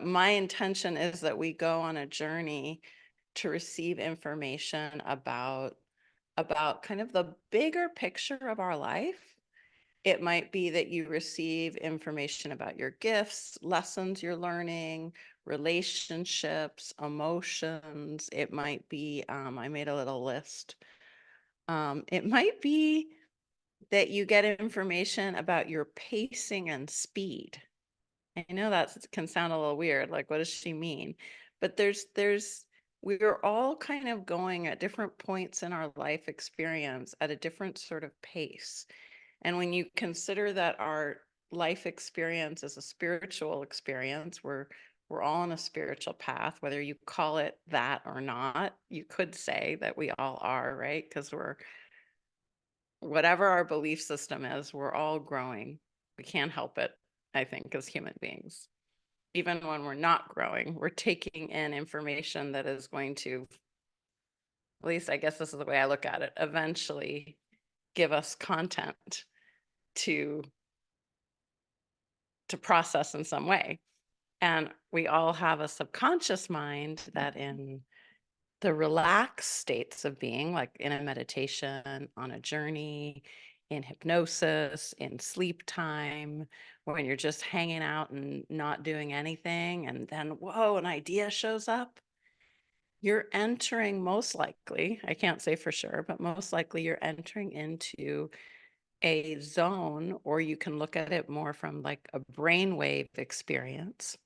my intention is that we go on a journey to receive information about kind of the bigger picture of our life. It might be that you receive information about your gifts, lessons you're learning, relationships, emotions. It might be, I made a little list. It might be that you get information about your pacing and speed. I know that can sound a little weird, like, what does she mean? But we're all kind of going at different points in our life experience at a different sort of pace. And when you consider that our life experience is a spiritual experience, we're all on a spiritual path, whether you call it that or not. You could say that we all are, right? Because we're whatever our belief system is, we're all growing. We can't help it, I think, as human beings. Even when we're not growing, we're taking in information that is going to, at least I guess this is the way I look at it, eventually give us content to to process in some way. And we all have a subconscious mind that in the relaxed states of being, like in a meditation, on a journey, in hypnosis, in sleep time, when you're just hanging out and not doing anything, and then, whoa, an idea shows up, you're entering most likely, I can't say for sure, but most likely you're entering into a zone, or you can look at it more from like a brainwave experience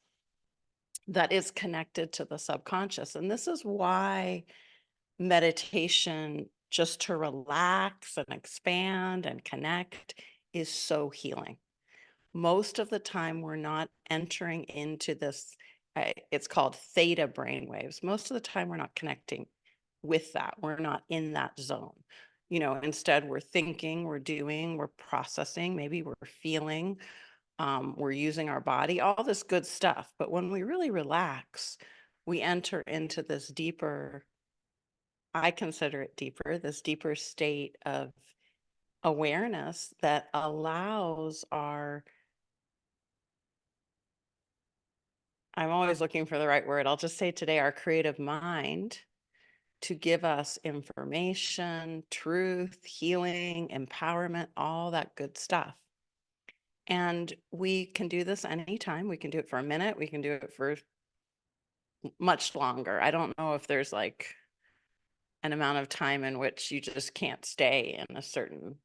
that is connected to the subconscious. And this is why meditation, just to relax and expand and connect, is so healing. Most of the time, we're not entering into this, it's called theta brainwaves. Most of the time, we're not connecting with that. We're not in that zone. Instead, we're thinking, we're doing, we're processing, maybe we're feeling, we're using our body, all this good stuff. But when we really relax, we enter into this deeper, I consider it deeper, this deeper state of awareness that allows I'm always looking for the right word. I'll just say today, our creative mind to give us information, truth, healing, empowerment, all that good stuff. And we can do this anytime. We can do it for a minute. We can do it for much longer. I don't know if there's like an amount of time in which you just can't stay in a certain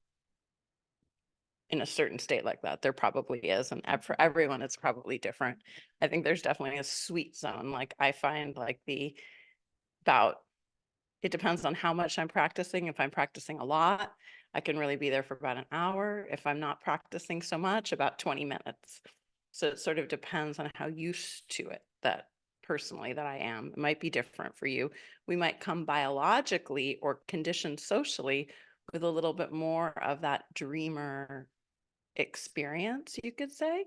state like that. There probably is, and for everyone it's probably different. I think there's definitely a sweet zone. Like I find like the about it depends on how much I'm practicing. If I'm practicing a lot, I can really be there for about an hour. If I'm not practicing so much, about 20 minutes. So it sort of depends on how used to it that personally that I am. It might be different for you. We might come biologically or conditioned socially with a little bit more of that dreamer experience, you could say.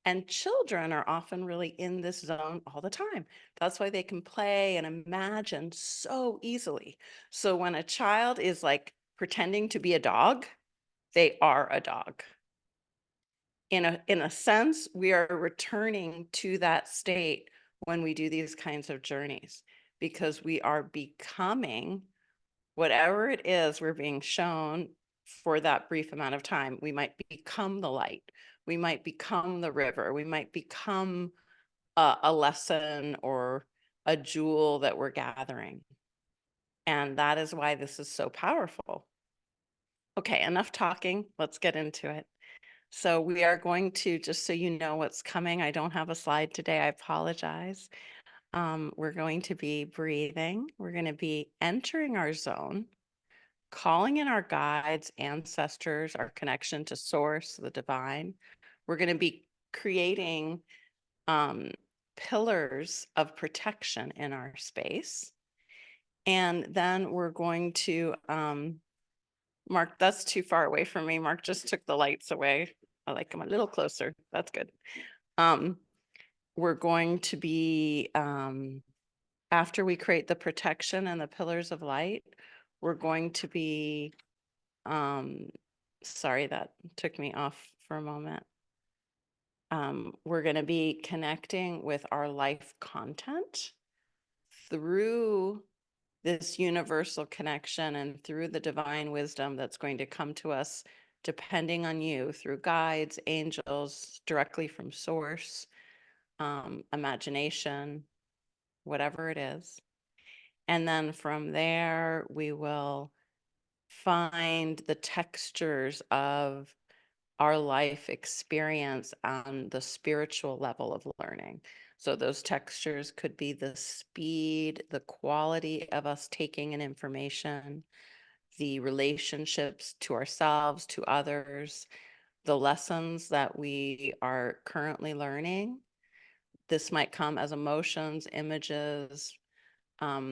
And children are often really in this zone all the time. That's why they can play and imagine so easily. So when a child is like pretending to be a dog, they are a dog. In a sense, we are returning to that state when we do these kinds of journeys because we are becoming whatever it is we're being shown for that brief amount of time. We might become the light. We might become the river. We might become a lesson or a jewel that we're gathering. And that is why this is so powerful. Okay, enough talking. Let's get into it. So we are going to, just so you know what's coming, I don't have a slide today. I apologize. We're going to be breathing. We're going to be entering our zone, calling in our guides, ancestors, our connection to source, the divine. We're going to be creating um, pillars of protection in our space. And then we're going to, Mark, that's too far away from me. Mark just took the lights away. I like them a little closer. That's good. Um, we're going to be, after we create the protection and the pillars of light, we're going to be sorry, that took me off for a moment. We're going to be connecting with our life content through this universal connection and through the divine wisdom that's going to come to us depending on you through guides, angels, directly from source, imagination, whatever it is. And then from there, we will find the textures of our life experience on the spiritual level of learning. So those textures could be the speed, the quality of us taking in information, the relationships to ourselves, to others, the lessons that we are currently learning. This might come as emotions, images.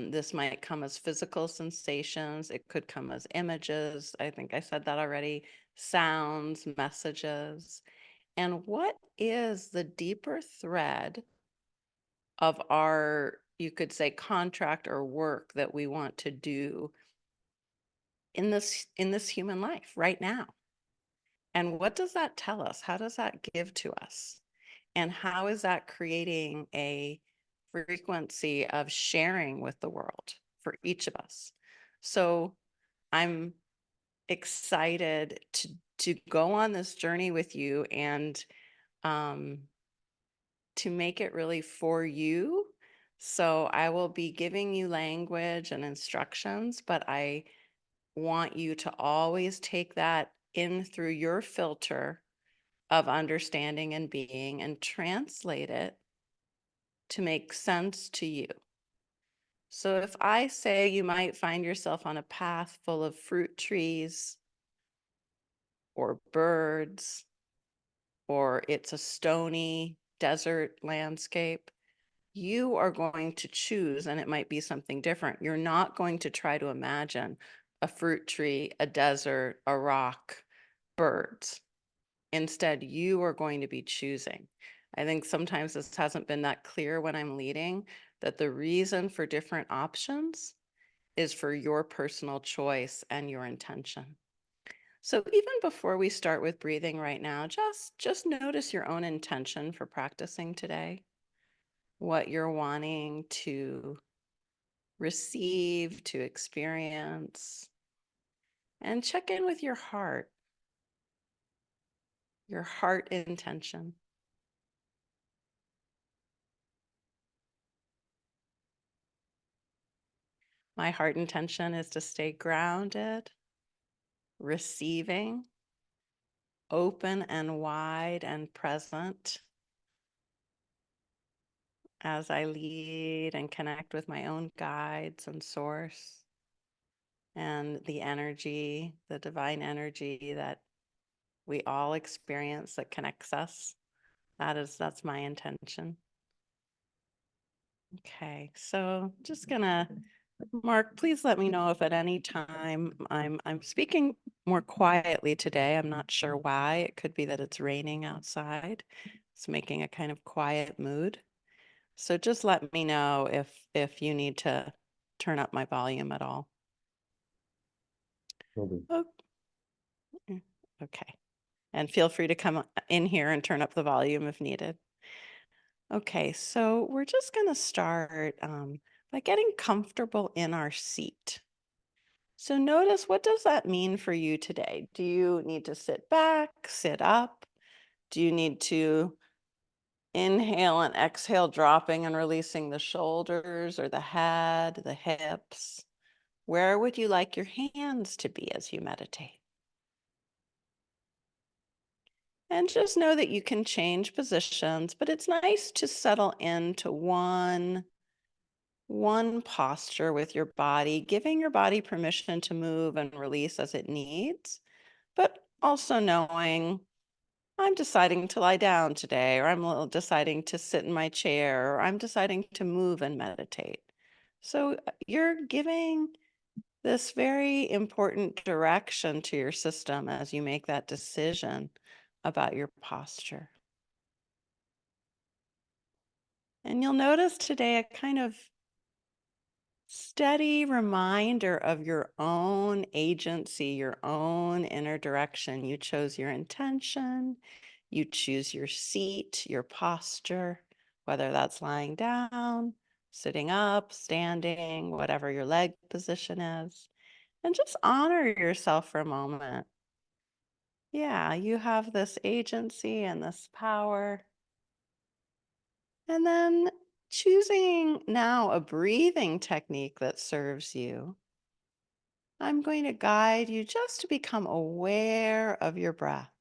This might come as physical sensations. It could come as images. I think I said that already. Sounds, messages. And what is the deeper thread of our, you could say, contract or work that we want to do in this human life right now? And what does that tell us? How does that give to us? And how is that creating a frequency of sharing with the world for each of us? So I'm excited to go on this journey with you and um, to make it really for you. So I will be giving you language and instructions, but I want you to always take that in through your filter of understanding and being and translate it to make sense to you. So if I say you might find yourself on a path full of fruit trees or birds, or it's a stony desert landscape, you are going to choose, and it might be something different. You're not going to try to imagine a fruit tree, a desert, a rock, birds. Instead, you are going to be choosing. I think sometimes this hasn't been that clear when I'm leading, that the reason for different options is for your personal choice and your intention. So even before we start with breathing right now, just notice your own intention for practicing today, what you're wanting to receive, to experience, and check in with your heart intention. My heart intention is to stay grounded, receiving, open and wide and present as I lead and connect with my own guides and source and the energy, the divine energy that we all experience that connects us. That's my intention. Okay, so just gonna, Mark, please let me know if at any time I'm speaking more quietly today. I'm not sure why. It could be that it's raining outside. It's making a kind of quiet mood. So just let me know if you need to turn up my volume at all. Will do. Oh, okay. And feel free to come in here and turn up the volume if needed. Okay, so we're just going to start by getting comfortable in our seat. So notice, what does that mean for you today? Do you need to sit back, sit up? Do you need to inhale and exhale, dropping and releasing the shoulders or the head, the hips? Where would you like your hands to be as you meditate? And just know that you can change positions, but it's nice to settle into one posture with your body, giving your body permission to move and release as it needs, but also knowing I'm deciding to lie down today, or I'm deciding to sit in my chair, or I'm deciding to move and meditate. So you're giving this very important direction to your system as you make that decision about your posture. And you'll notice today a kind of steady reminder of your own agency, your own inner direction. You chose your intention, You choose your seat, your posture, whether that's lying down, sitting up, standing, whatever your leg position is, and just honor yourself for a moment. Yeah, you have this agency and this power. And then choosing now a breathing technique that serves you. I'm going to guide you just to become aware of your breath.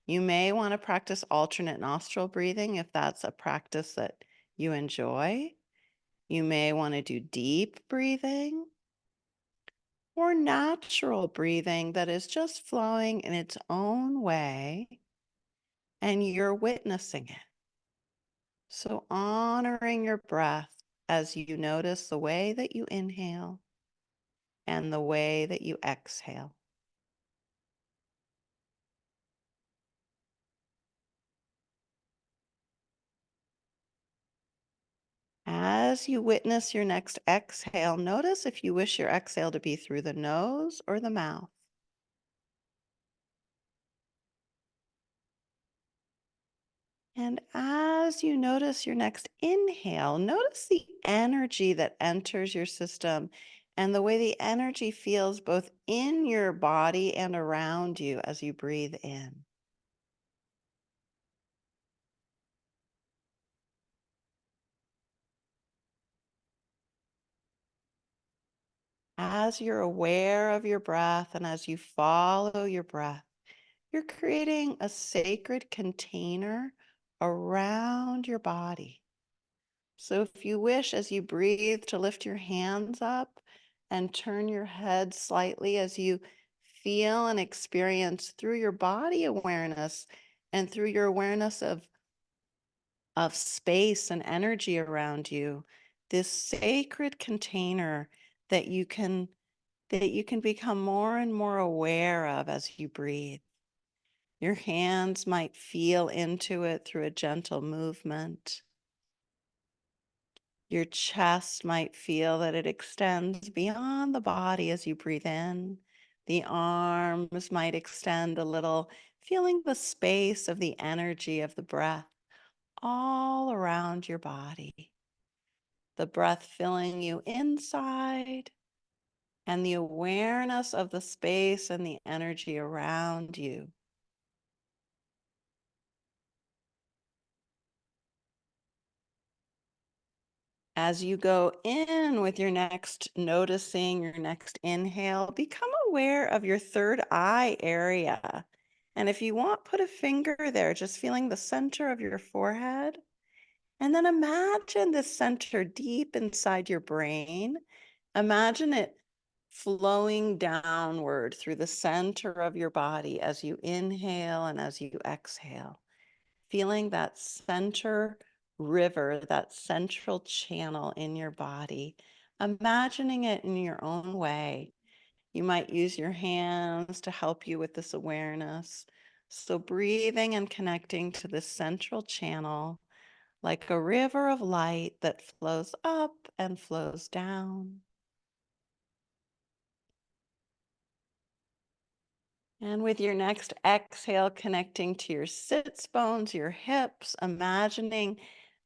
You may want to practice alternate nostril breathing if that's a practice that you enjoy. You may want to do deep breathing or natural breathing that is just flowing in its own way and you're witnessing it. So, honoring your breath as you notice the way that you inhale and the way that you exhale. As you witness your next exhale, notice if you wish your exhale to be through the nose or the mouth. And as you notice your next inhale, notice the energy that enters your system and the way the energy feels both in your body and around you as you breathe in. As you're aware of your breath and as you follow your breath, you're creating a sacred container around your body. So if you wish, as you breathe, to lift your hands up and turn your head slightly as you feel and experience through your body awareness and through your awareness of space and energy around you, this sacred container that you can become more and more aware of as you breathe. Your hands might feel into it through a gentle movement. Your chest might feel that it extends beyond the body as you breathe in. The arms might extend a little, feeling the space of the energy of the breath all around your body. The breath filling you inside and the awareness of the space and the energy around you. As you go in with your next noticing, your next inhale, become aware of your third eye area. And if you want, put a finger there, just feeling the center of your forehead. And then imagine the center deep inside your brain. Imagine it flowing downward through the center of your body as you inhale and as you exhale, feeling that center river, that central channel in your body, imagining it in your own way. You might use your hands to help you with this awareness. So, breathing and connecting to this central channel like a river of light that flows up and flows down. And with your next exhale, connecting to your sits bones, your hips, imagining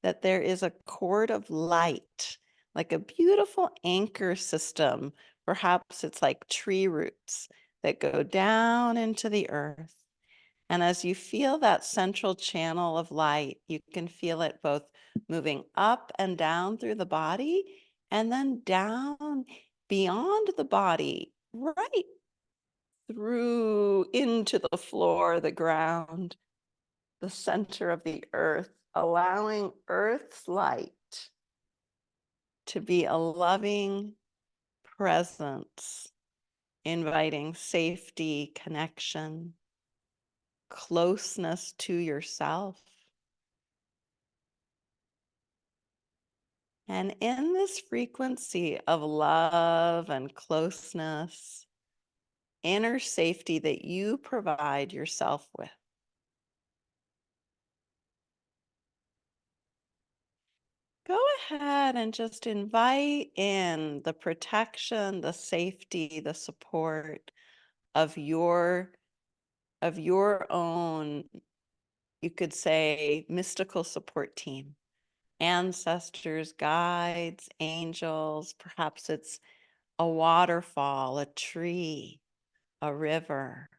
that there is a cord of light, like a beautiful anchor system. Perhaps it's like tree roots that go down into the earth. And as you feel that central channel of light, you can feel it both moving up and down through the body and then down beyond the body, right through into the floor, the ground, the center of the earth, allowing Earth's light to be a loving presence, inviting safety, connection, closeness to yourself. And in this frequency of love and closeness, inner safety that you provide yourself with, go ahead and just invite in the protection, the safety, the support of your own You could say mystical support team, ancestors, guides, angels. Perhaps it's a waterfall, a tree, a river,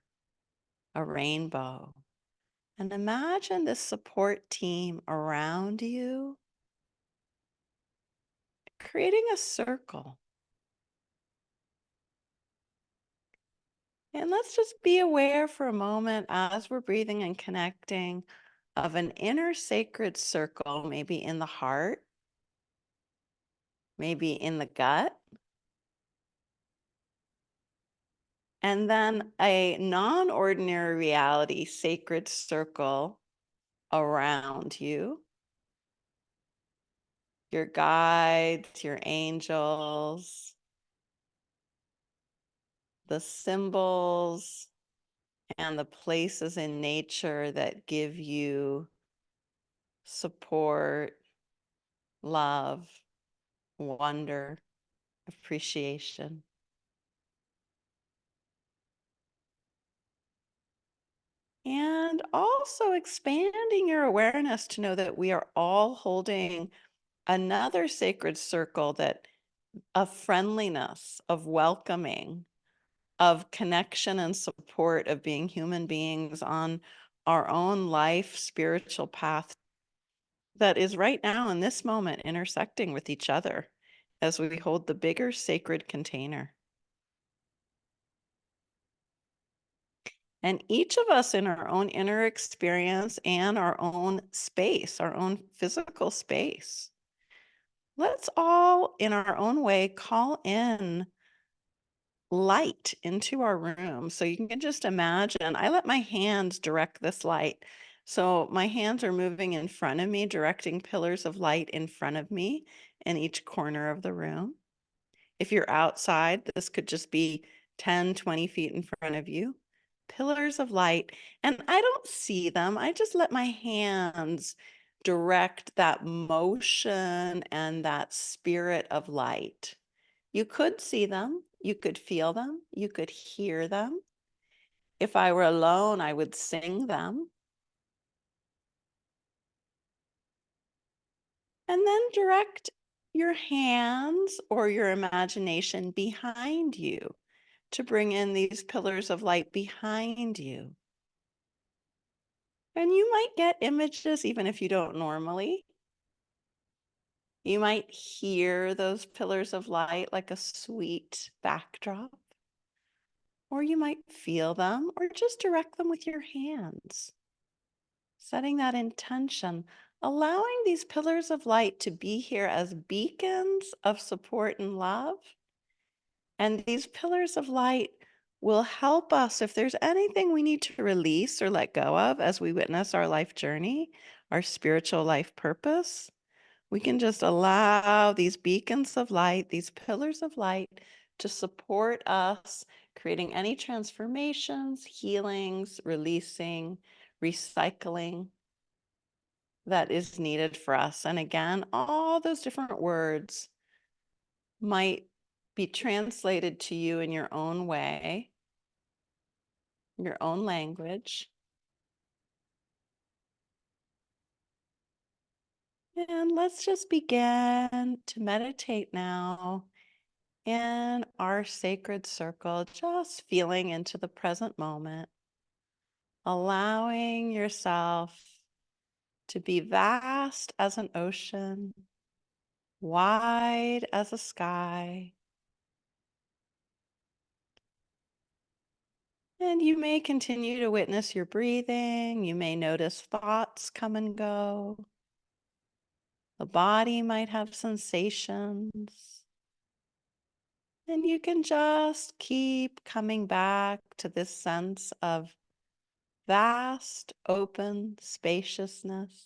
a rainbow. And imagine this support team around you, creating a circle. And let's just be aware for a moment as we're breathing and connecting of an inner sacred circle, maybe in the heart, maybe in the gut, and then a non-ordinary reality sacred circle around you, your guides, your angels, the symbols, and the places in nature that give you support, love, wonder, appreciation. And also expanding your awareness to know that we are all holding another sacred circle that of friendliness, of welcoming, of connection and support, of being human beings on our own life spiritual path that is right now in this moment intersecting with each other as we hold the bigger sacred container. And each of us in our own inner experience and our own space, our own physical space, let's all in our own way call in light into our room. So you can just imagine, I let my hands direct this light. So my hands are moving in front of me, directing pillars of light in front of me in each corner of the room. If you're outside, this could just be 10, 20 feet in front of you. Pillars of light. And I don't see them. I just let my hands direct that motion and that spirit of light. You could see them, you could feel them, you could hear them. If I were alone, I would sing them. And then direct your hands or your imagination behind you to bring in these pillars of light behind you. And you might get images even if you don't normally. You might hear those pillars of light like a sweet backdrop. Or you might feel them or just direct them with your hands. Setting that intention, allowing these pillars of light to be here as beacons of support and love. And these pillars of light will help us if there's anything we need to release or let go of as we witness our life journey, our spiritual life purpose. We can just allow these beacons of light, these pillars of light to support us, creating any transformations, healings, releasing, recycling that is needed for us. And again, all those different words might be translated to you in your own way, your own language. And let's just begin to meditate now in our sacred circle, just feeling into the present moment, allowing yourself to be vast as an ocean, wide as a sky. And you may continue to witness your breathing. You may notice thoughts come and go. The body might have sensations. And you can just keep coming back to this sense of vast, open spaciousness.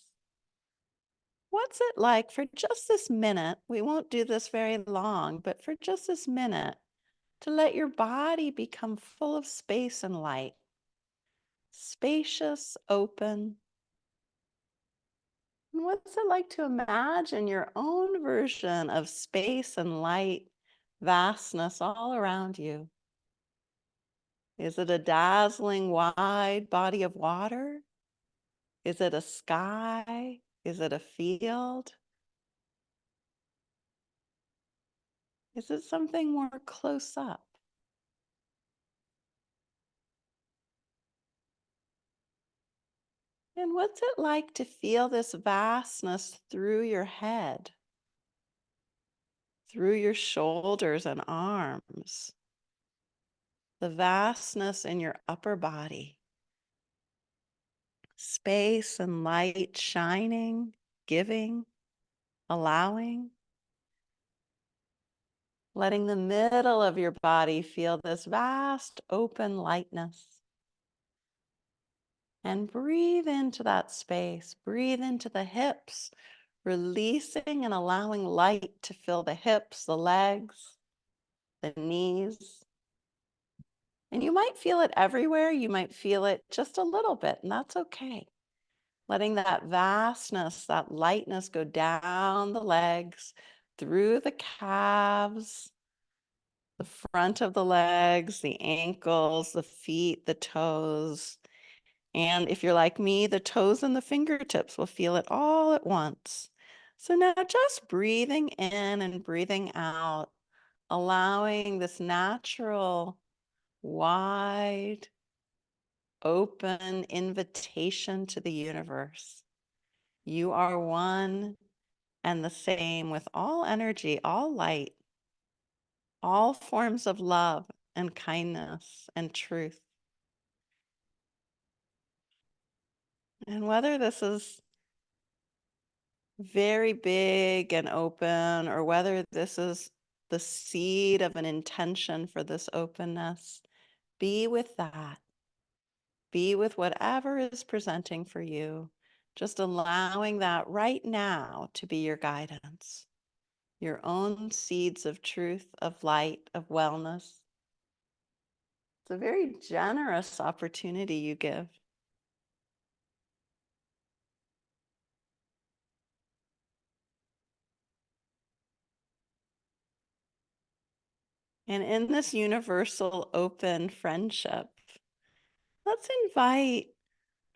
What's it like for just this minute? We won't do this very long, but for just this minute, to let your body become full of space and light. Spacious, open. And what's it like to imagine your own version of space and light, vastness all around you? Is it a dazzling, wide body of water? Is it a sky? Is it a field? Is it something more close up? And what's it like to feel this vastness through your head, through your shoulders and arms, the vastness in your upper body, space and light shining, giving, allowing, letting the middle of your body feel this vast open lightness. And breathe into that space, breathe into the hips, releasing and allowing light to fill the hips, the legs, the knees. And you might feel it everywhere. You might feel it just a little bit, and that's okay. Letting that vastness, that lightness go down the legs, through the calves, the front of the legs, the ankles, the feet, the toes. And if you're like me, the toes and the fingertips will feel it all at once. So now just breathing in and breathing out, allowing this natural, wide, open invitation to the universe. You are one and the same with all energy, all light, all forms of love and kindness and truth. And whether this is very big and open, or whether this is the seed of an intention for this openness, be with that. Be with whatever is presenting for you, just allowing that right now to be your guidance, your own seeds of truth, of light, of wellness. It's a very generous opportunity you give. And in this universal open friendship, let's invite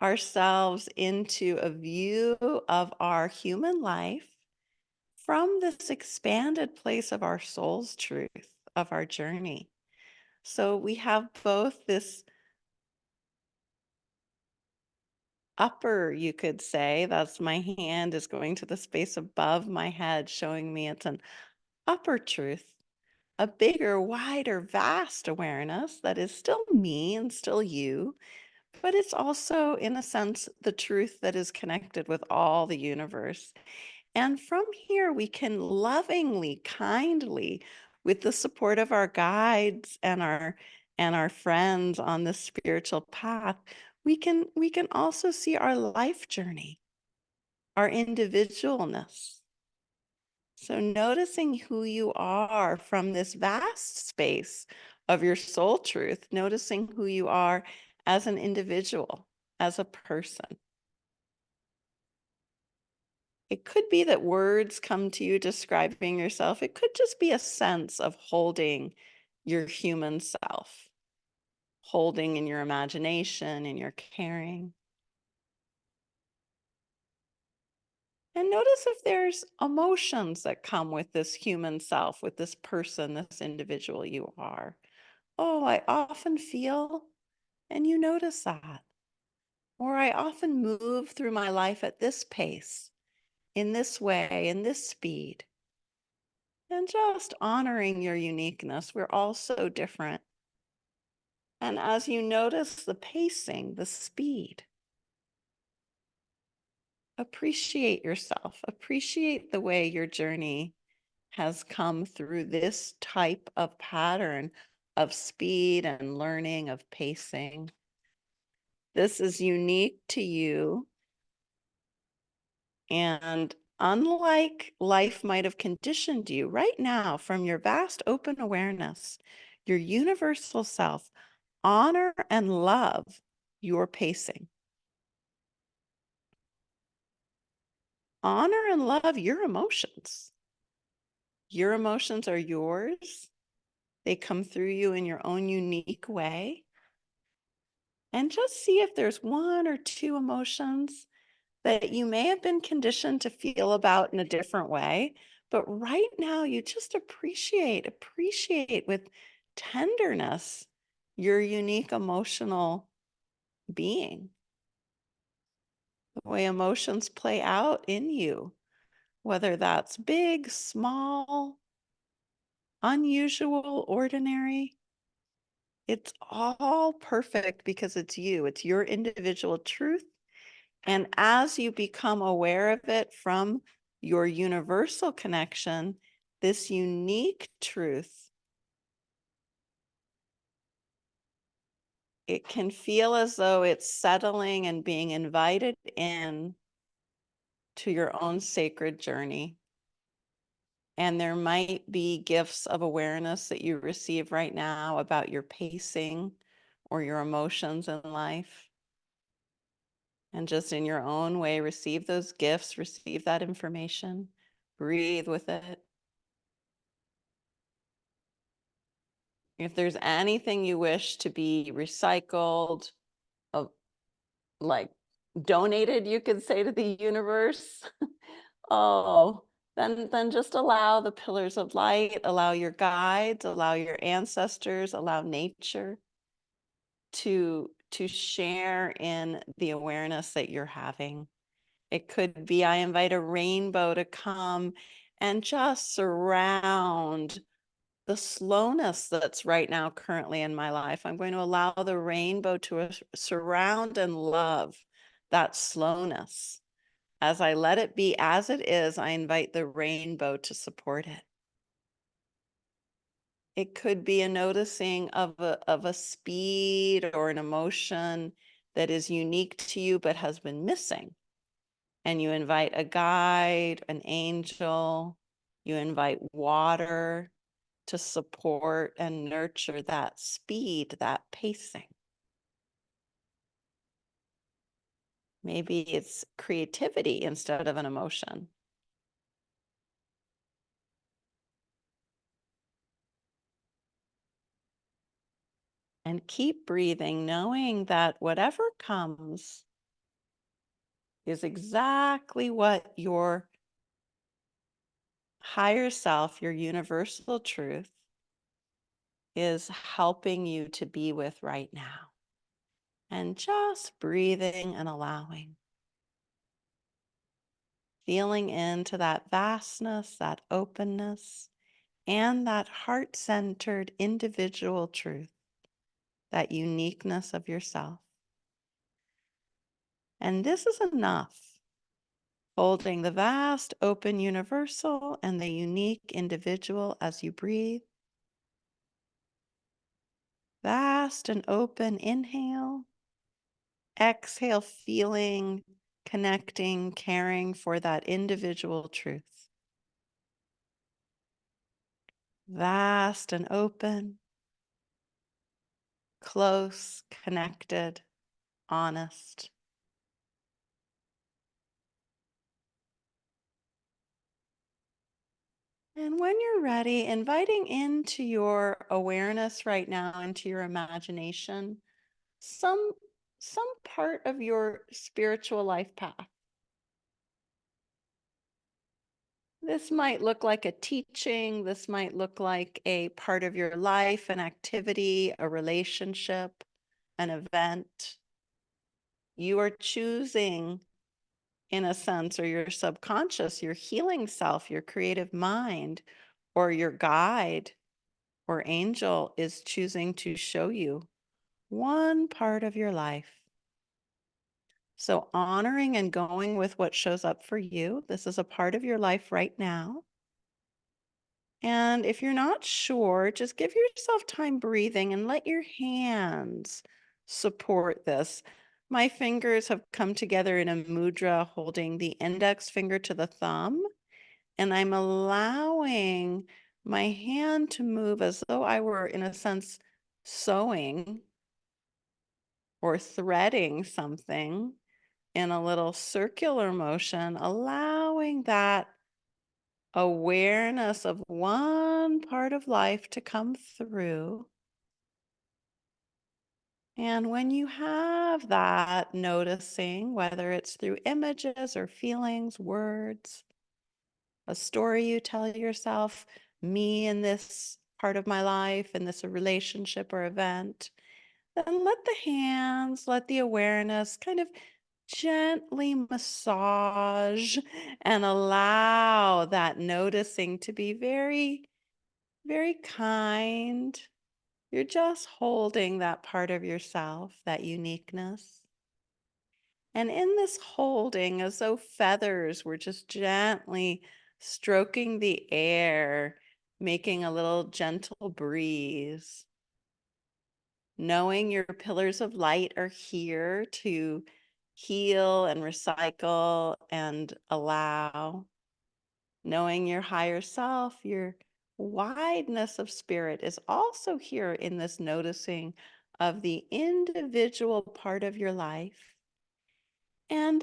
ourselves into a view of our human life from this expanded place of our soul's truth, of our journey. So we have both this upper, you could say, that's my hand is going to the space above my head, showing me it's an upper truth, a bigger, wider, vast awareness that is still me and still you, but it's also, in a sense, the truth that is connected with all the universe. And from here, we can lovingly, kindly, with the support of our guides and our friends on the spiritual path, we can also see our life journey, our individualness. So noticing who you are from this vast space of your soul truth, noticing who you are as an individual, as a person. It could be that words come to you describing yourself. It could just be a sense of holding your human self, holding in your imagination, in your caring. And notice if there's emotions that come with this human self, with this person, this individual you are. Oh, I often feel, and you notice that. Or I often move through my life at this pace, in this way, in this speed. And just honoring your uniqueness. We're all so different. And as you notice the pacing, the speed, appreciate yourself, appreciate the way your journey has come through this type of pattern of speed and learning, of pacing. This is unique to you. And unlike life might have conditioned you right now from your vast open awareness, your universal self, honor and love your pacing. Honor and love your emotions. Your emotions are yours. They come through you in your own unique way. And just see if there's one or two emotions that you may have been conditioned to feel about in a different way. But right now, you just appreciate with tenderness your unique emotional being, the way emotions play out in you, whether that's big, small, unusual, ordinary. It's all perfect because it's you, it's your individual truth. And as you become aware of it from your universal connection, this unique truth, it can feel as though it's settling and being invited in to your own sacred journey. And there might be gifts of awareness that you receive right now about your pacing or your emotions in life. And just in your own way, receive those gifts, receive that information, breathe with it. If there's anything you wish to be recycled, uh, like donated, you could say to the universe, oh, then just allow the pillars of light, allow your guides, allow your ancestors, allow nature to share in the awareness that you're having. It could be I invite a rainbow to come and just surround the slowness that's right now currently in my life. I'm going to allow the rainbow to surround and love that slowness. As I let it be as it is, I invite the rainbow to support it. It could be a noticing of a speed or an emotion that is unique to you but has been missing. And you invite a guide, an angel, you invite water to support and nurture that speed, that pacing. Maybe it's creativity instead of an emotion. And keep breathing, knowing that whatever comes is exactly what your higher self, your universal truth, is helping you to be with right now. And just breathing and allowing, feeling into that vastness, that openness, and that heart centered individual truth, that uniqueness of yourself. And this is enough, holding the vast, open universal and the unique individual as you breathe. Vast and open inhale, exhale, feeling, connecting, caring for that individual truth. Vast and open, close, connected, honest. And when you're ready, inviting into your awareness right now, into your imagination, some some part of your spiritual life path. This might look like a teaching, this might look like a part of your life, an activity, a relationship, an event. You are choosing, in a sense, or your subconscious, your healing self, your creative mind, or your guide or angel is choosing to show you one part of your life. So honoring and going with what shows up for you. This is a part of your life right now. And if you're not sure, just give yourself time breathing and let your hands support this. My fingers have come together in a mudra holding the index finger to the thumb, and I'm allowing my hand to move as though I were, in a sense, sewing or threading something in a little circular motion, allowing that awareness of one part of life to come through And when you have that noticing, whether it's through images or feelings, words, a story you tell yourself, me in this part of my life, in this relationship or event, then let the hands, let the awareness kind of gently massage and allow that noticing to be very, very kind. You're just holding that part of yourself, that uniqueness. And in this holding, as though feathers were just gently stroking the air, making a little gentle breeze, knowing your pillars of light are here to heal and recycle and allow, knowing your higher self, your wideness of spirit is also here in this noticing of the individual part of your life. And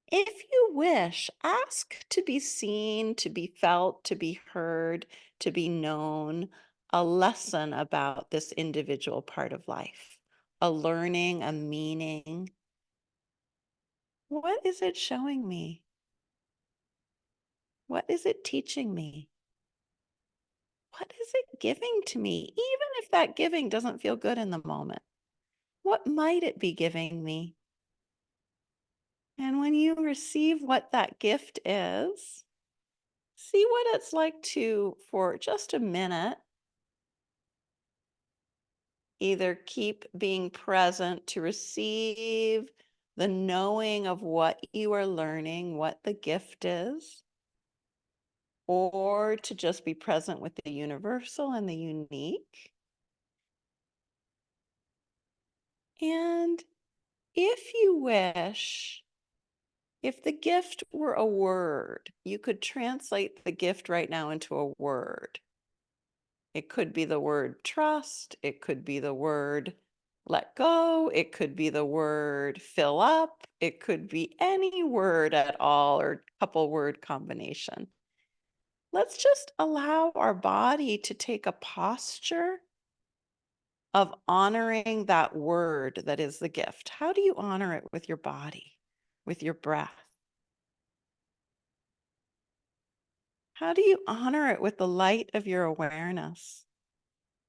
if you wish, ask to be seen, to be felt, to be heard, to be known, a lesson about this individual part of life, a learning, a meaning. What is it showing me? What is it teaching me? What is it giving to me? Even if that giving doesn't feel good in the moment, what might it be giving me? And when you receive what that gift is, see what it's like to, for just a minute, either keep being present to receive the knowing of what you are learning, what the gift is, or to just be present with the universal and the unique. And if you wish, if the gift were a word, you could translate the gift right now into a word. It could be the word trust. It could be the word let go. It could be the word fill up. It could be any word at all or couple word combination. Let's just allow our body to take a posture of honoring that word that is the gift. How do you honor it with your body, with your breath? How do you honor it with the light of your awareness?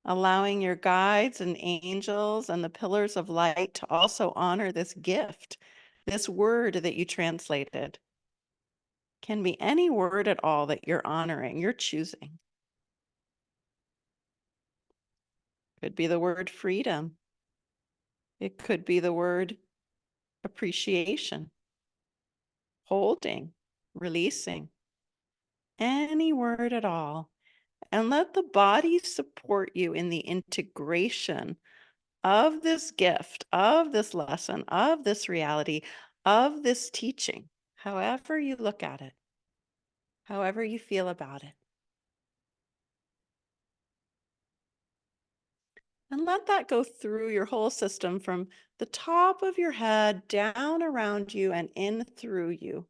Allowing your guides and angels and the pillars of light to also honor this gift, this word that you translated. Can be any word at all that you're honoring, you're choosing. Could be the word freedom. It could be the word appreciation, holding, releasing, any word at all. And let the body support you in the integration of this gift, of this lesson, of this reality, of this teaching, however you look at it, however you feel about it. And let that go through your whole system from the top of your head down around you and in through you,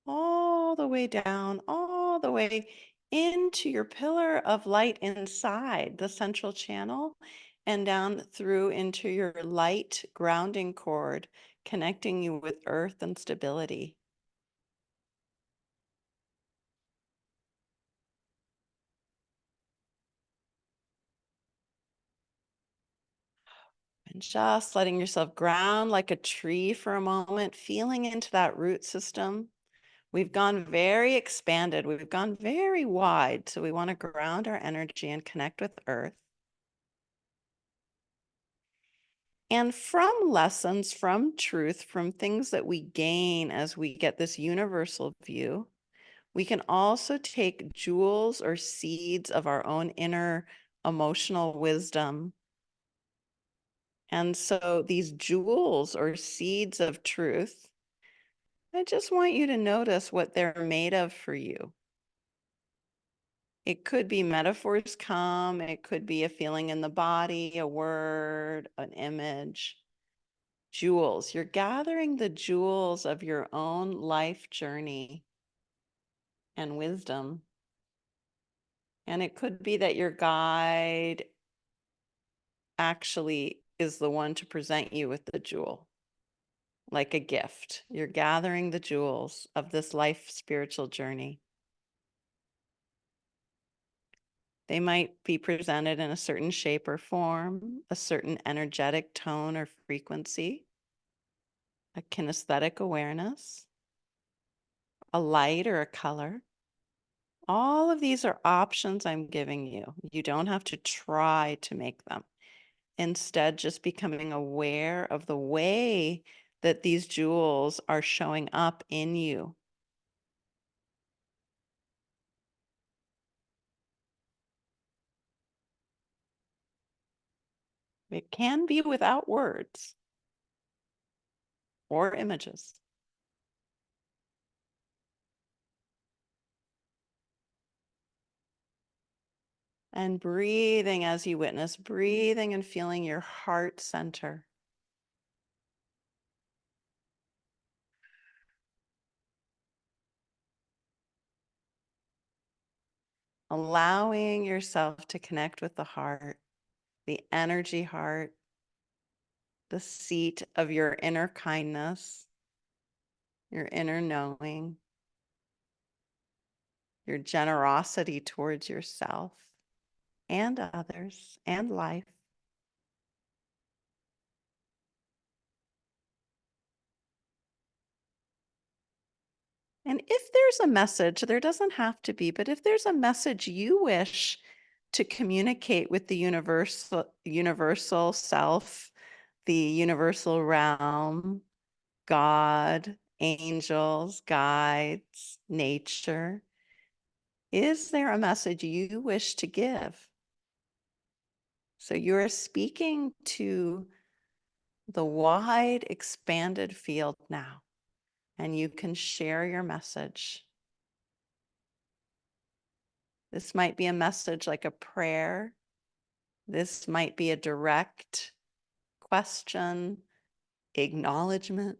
all the way down, all the way into your pillar of light inside the central channel and down through into your light grounding cord, connecting you with earth and stability. And just letting yourself ground like a tree for a moment, feeling into that root system. We've gone very expanded. We've gone very wide. So we want to ground our energy and connect with earth. And from lessons, from truth, from things that we gain as we get this universal view, we can also take jewels or seeds of our own inner emotional wisdom. And so these jewels or seeds of truth, I just want you to notice what they're made of for you. It could be metaphors come, it could be a feeling in the body, a word, an image. Jewels. You're gathering the jewels of your own life journey and wisdom. And it could be that your guide actually is the one to present you with the jewel, like a gift. You're gathering the jewels of this life spiritual journey. They might be presented in a certain shape or form, a certain energetic tone or frequency, a kinesthetic awareness, a light or a color. All of these are options I'm giving you. You don't have to try to make them. Instead, just becoming aware of the way that these jewels are showing up in you. It can be without words or images. And breathing as you witness, breathing and feeling your heart center. Allowing yourself to connect with the heart, the energy heart, the seat of your inner kindness, your inner knowing, your generosity towards yourself and others and life. And if there's a message, there doesn't have to be, but if there's a message you wish to communicate with the universal self, the universal realm, God, angels, guides, nature, is there a message you wish to give? So you're speaking to the wide, expanded field now, and you can share your message. This might be a message like a prayer. This might be a direct question, acknowledgement.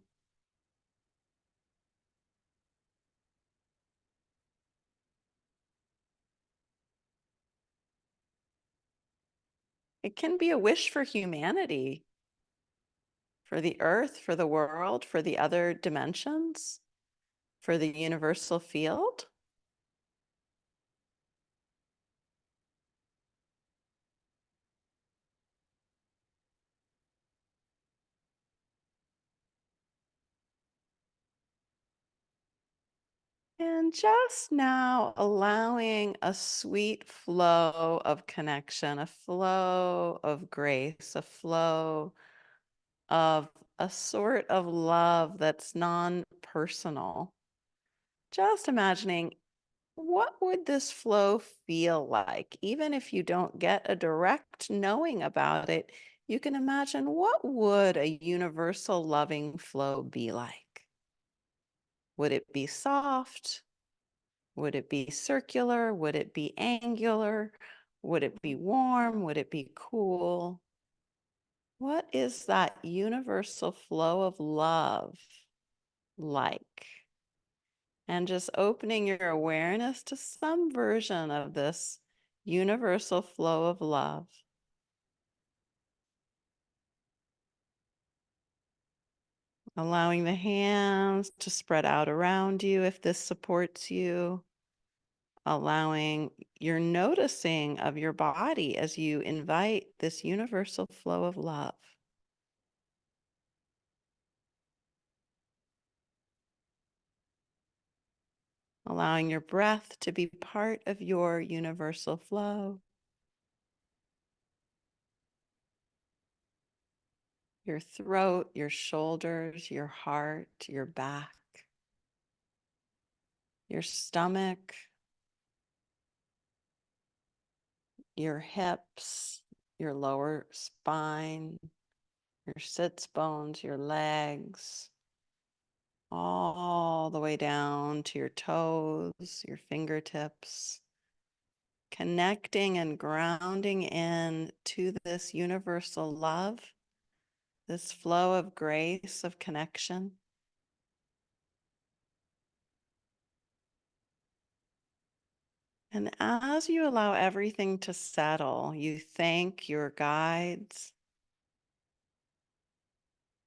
It can be a wish for humanity, for the earth, for the world, for the other dimensions, for the universal field. And just now allowing a sweet flow of connection, a flow of grace, a flow of a sort of love that's non-personal. Just imagining, what would this flow feel like? Even if you don't get a direct knowing about it, you can imagine, what would a universal loving flow be like? Would it be soft? Would it be circular? Would it be angular? Would it be warm? Would it be cool? What is that universal flow of love like? And just opening your awareness to some version of this universal flow of love. Allowing the hands to spread out around you if this supports you. Allowing your noticing of your body as you invite this universal flow of love. Allowing your breath to be part of your universal flow. Your throat, your shoulders, your heart, your back, your stomach, your hips, your lower spine, your sits bones, your legs, all the way down to your toes, your fingertips, connecting and grounding in to this universal love, this flow of grace, of connection. And as you allow everything to settle, you thank your guides.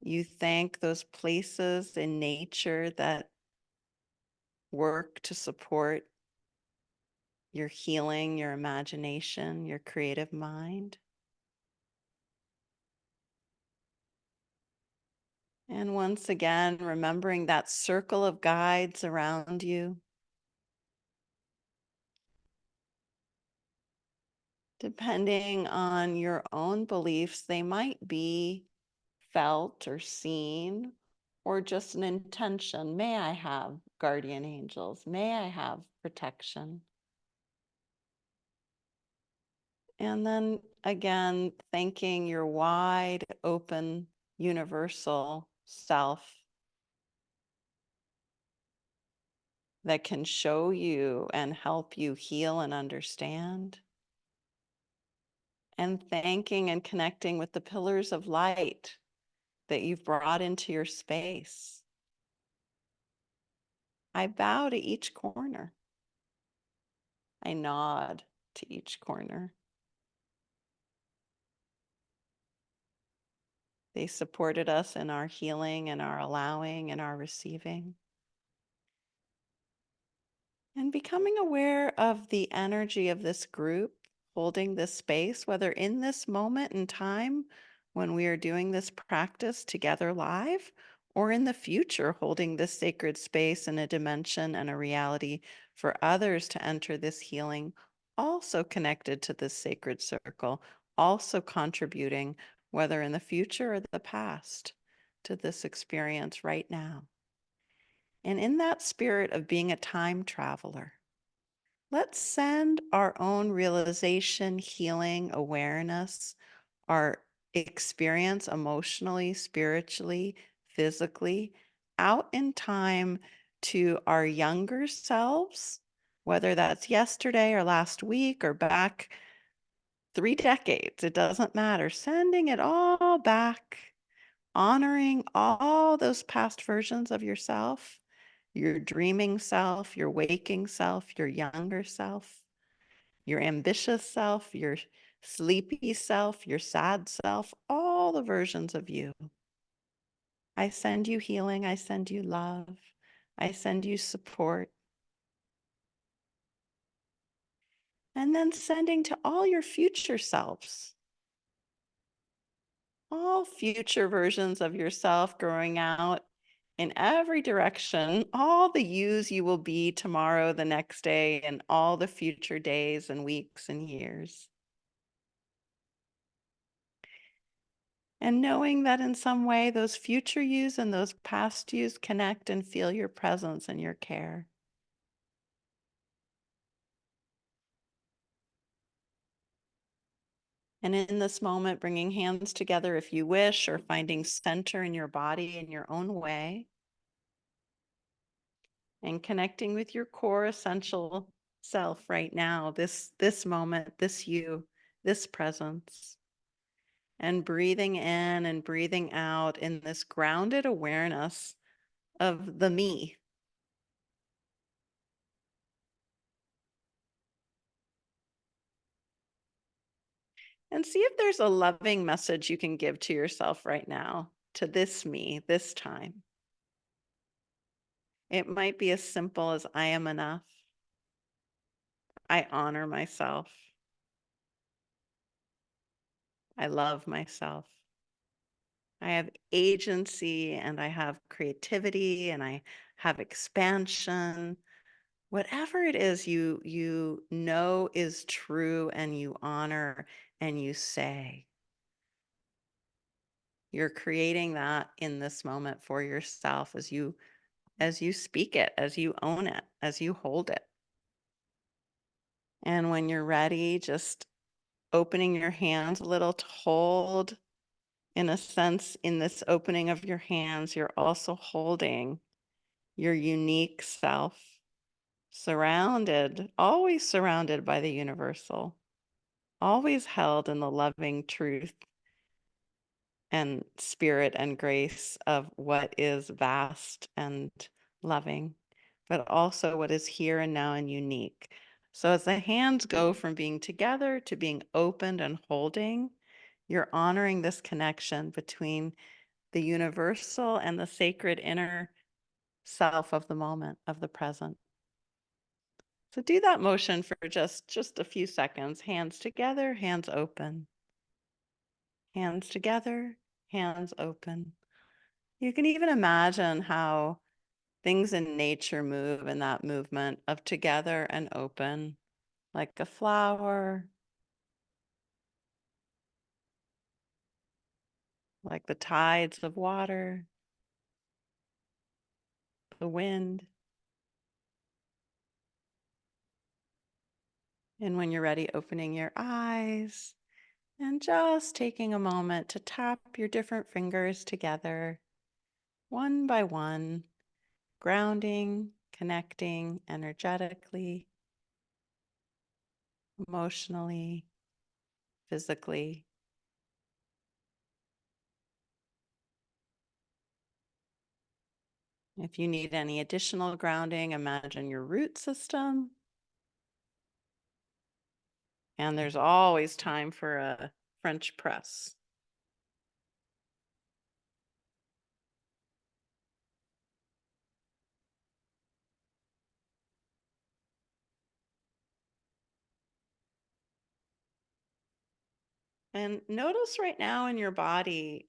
You thank those places in nature that work to support your healing, your imagination, your creative mind. And once again, remembering that circle of guides around you. Depending on your own beliefs, they might be felt or seen, or just an intention. May I have guardian angels? May I have protection? And then again, thanking your wide open universal self that can show you and help you heal and understand. And thanking and connecting with the pillars of light that you've brought into your space. I bow to each corner. I nod to each corner. They supported us in our healing and our allowing and our receiving. And becoming aware of the energy of this group holding this space, whether in this moment in time when we are doing this practice together live, or in the future holding this sacred space in a dimension and a reality for others to enter this healing, also connected to this sacred circle, also contributing, whether in the future or the past, to this experience right now. And in that spirit of being a time traveler, let's send our own realization, healing, awareness, our experience emotionally, spiritually, physically, out in time to our younger selves, whether that's yesterday or last week or back 3 decades, it doesn't matter. Sending it all back, honoring all those past versions of yourself, your dreaming self, your waking self, your younger self, your ambitious self, your sleepy self, your sad self, all the versions of you. I send you healing. I send you love. I send you support. And then sending to all your future selves, all future versions of yourself growing out in every direction, all the yous you will be tomorrow, the next day, and all the future days and weeks and years. And knowing that in some way those future yous and those past yous connect and feel your presence and your care. And in this moment, bringing hands together if you wish, or finding center in your body in your own way, and connecting with your core essential self right now, this moment, this you, this presence. And breathing in and breathing out in this grounded awareness of the me. And see if there's a loving message you can give to yourself right now, to this me, this time. It might be as simple as I am enough. I honor myself. I love myself. I have agency and I have creativity and I have expansion. Whatever it is you know is true and you honor and you say, you're creating that in this moment for yourself as you speak it, as you own it, as you hold it. And when you're ready, just opening your hands a little to hold. In a sense, in this opening of your hands, you're also holding your unique self, surrounded, always surrounded by the universal, always held in the loving truth and spirit and grace of what is vast and loving, but also what is here and now and unique. So as the hands go from being together to being opened and holding, you're honoring this connection between the universal and the sacred inner self of the moment, of the present. So do that motion for just a few seconds. Hands together, hands open. Hands together, hands open. You can even imagine how things in nature move in that movement of together and open, like a flower, like the tides of water, the wind. And when you're ready, opening your eyes and just taking a moment to tap your different fingers together, one by one, grounding, connecting energetically, emotionally, physically. If you need any additional grounding, imagine your root system. And there's always time for a French press. And notice right now in your body,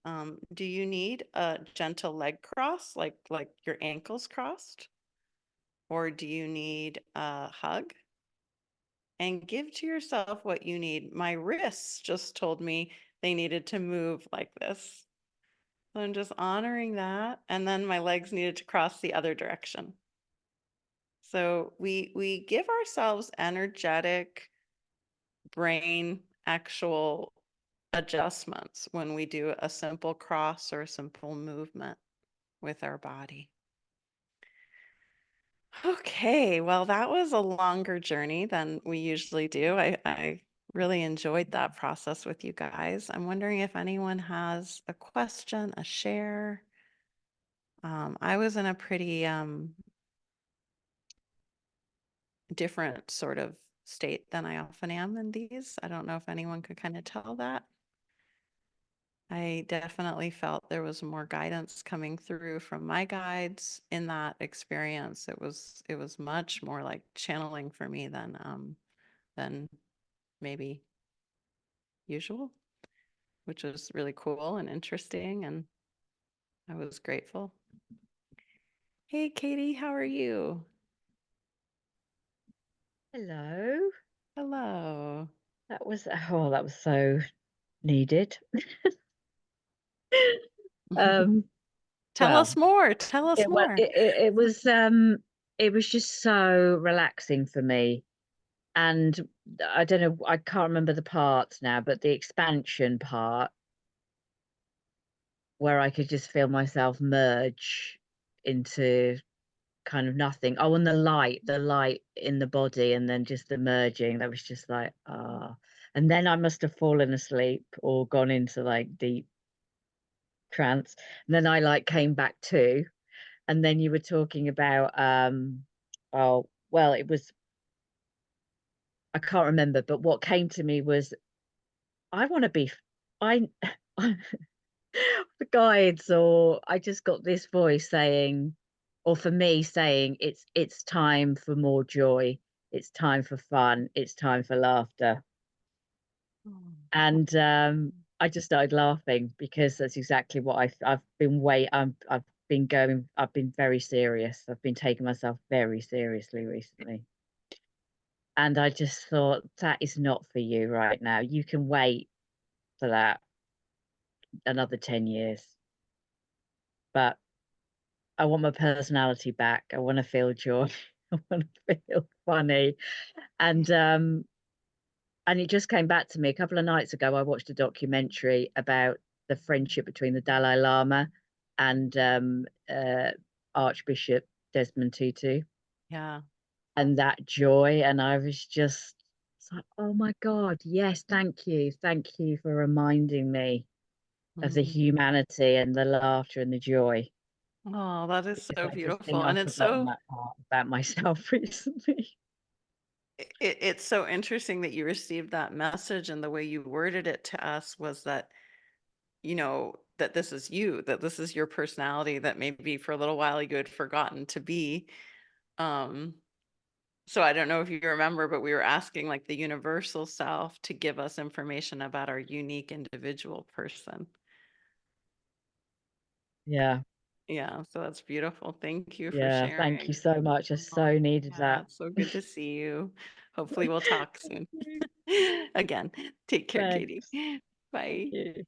do you need a gentle leg cross, like your ankles crossed? Or do you need a hug? And give to yourself what you need. My wrists just told me they needed to move like this. So I'm just honoring that. And then my legs needed to cross the other direction. So we give ourselves energetic brain actual adjustments when we do a simple cross or a simple movement with our body. Okay, well, that was a longer journey than we usually do. I really enjoyed that process with you guys. I'm wondering if anyone has a question, a share. I was in a pretty different sort of state than I often am in these. I don't know if anyone could kind of tell that. I definitely felt there was more guidance coming through from my guides in that experience. It was much more like channeling for me than maybe usual, which was really cool and interesting, and I was grateful. Hey Katie, how are you? Hello. Hello. That was so needed. Um, Tell well, us more. Tell us it well more. it was just so relaxing for me. And I don't know, I can't remember the parts now, but the expansion part where I could just feel myself merge into kind of nothing. Oh, and the light in the body, and then just the merging. That was just like, ah. And then I must have fallen asleep or gone into like deep trance. And then I like came back to, and then you were talking about oh well, it was, I can't remember, but what came to me was I want to be I the guides, or I just got this voice saying, or for me saying, it's time for more joy, it's time for fun, it's time for laughter. And I just started laughing because that's exactly what I've been very serious. I've been taking myself very seriously recently. And I just thought that is not for you right now. You can wait for that another 10 years. But I want my personality back. I want to feel joy. I want to feel funny. And um and it just came back to me a couple of nights ago. I watched a documentary about the friendship between the Dalai Lama and Archbishop Desmond Tutu, Yeah. and that joy. And I was just it's like, oh my God, yes, thank you for reminding me of the Mm. humanity and the laughter and the joy, Oh, that is because so I just think beautiful. And I've it's forgotten so that part about myself recently. It's so interesting that you received that message, and the way you worded it to us was that, that this is you, that this is your personality that maybe for a little while you had forgotten to be. Um, so I don't know if you remember, but we were asking like the universal self to give us information about our unique individual person. Yeah. Yeah, so that's beautiful. Thank you for Yeah. Thank sharing. you so much. I Oh, so needed yeah, that. it's so good to see you. Hopefully we'll talk soon. Again, take care, Katie. Thanks. Thank Bye. you.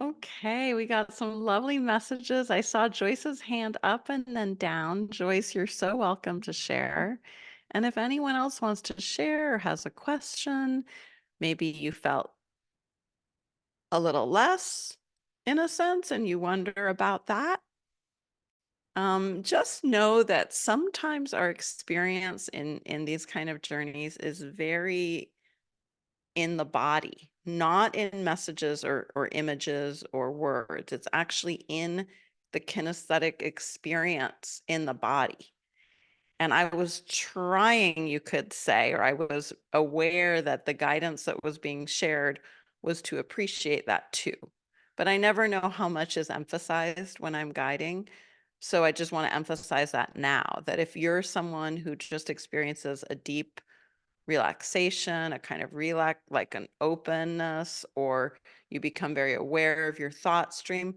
Okay, we got some lovely messages. I saw Joyce's hand up and then down. Joyce, you're so welcome to share. And if anyone else wants to share or has a question, maybe you felt a little less in a sense and you wonder about that. Just know that sometimes our experience in these kind of journeys is very in the body, not in messages or images or words. It's actually in the kinesthetic experience in the body. And I was trying, you could say, or I was aware that the guidance that was being shared was to appreciate that too. But I never know how much is emphasized when I'm guiding. So I just want to emphasize that now, that if you're someone who just experiences a deep relaxation, a kind of like an openness, or you become very aware of your thought stream,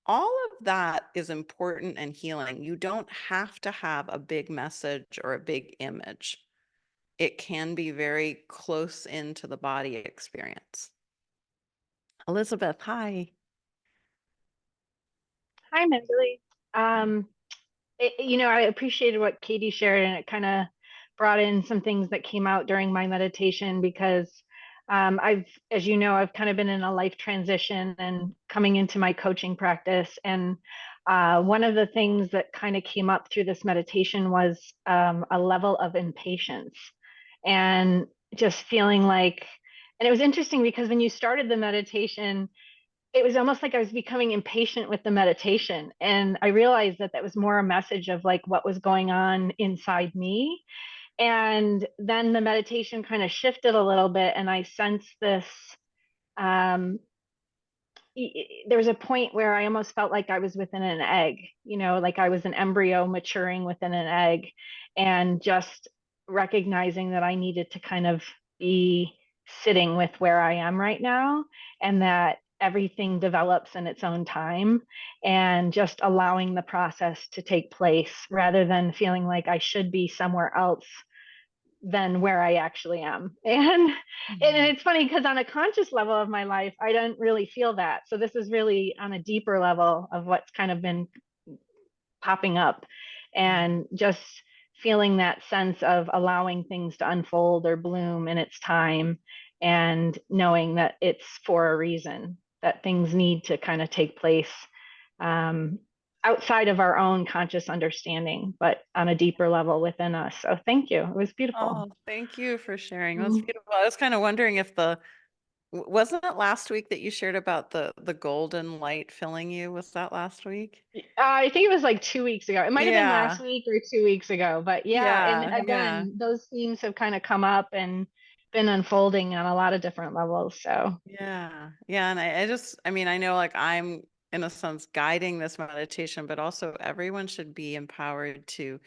all of that is important and healing. You don't have to have a big message or a big image. It can be very close into the body experience. Elizabeth, hi. Hi, Mindy. I appreciated what Katie shared, and it kind of brought in some things that came out during my meditation because as you know, I've kind of been in a life transition and coming into my coaching practice. And one of the things that kind of came up through this meditation was a level of impatience and just feeling like, and it was interesting because when you started the meditation, it was almost like I was becoming impatient with the meditation. And I realized that that was more a message of like what was going on inside me. And then the meditation kind of shifted a little bit, and I sensed this. Um, there was a point where I almost felt like I was within an egg, like I was an embryo maturing within an egg, and just recognizing that I needed to kind of be sitting with where I am right now, and that everything develops in its own time, and just allowing the process to take place rather than feeling like I should be somewhere else than where I actually am. And it's funny because on a conscious level of my life, I don't really feel that. So this is really on a deeper level of what's kind of been popping up, and just feeling that sense of allowing things to unfold or bloom in its time, and knowing that it's for a reason, that things need to kind of take place um, outside of our own conscious understanding, but on a deeper level within us. So thank you. It was beautiful. Oh, thank you for sharing. That's Mm. beautiful. I was kind of wondering if wasn't it last week that you shared about the golden light filling you? Was that last week? I think it was like 2 weeks ago. It might have been last Yeah. week or 2 weeks ago, but yeah. And Yeah. again, those themes have kind of come up and been unfolding on a lot of different levels. So, Yeah. Yeah. And I mean, I know like I'm in a sense guiding this meditation, but also everyone should be empowered to,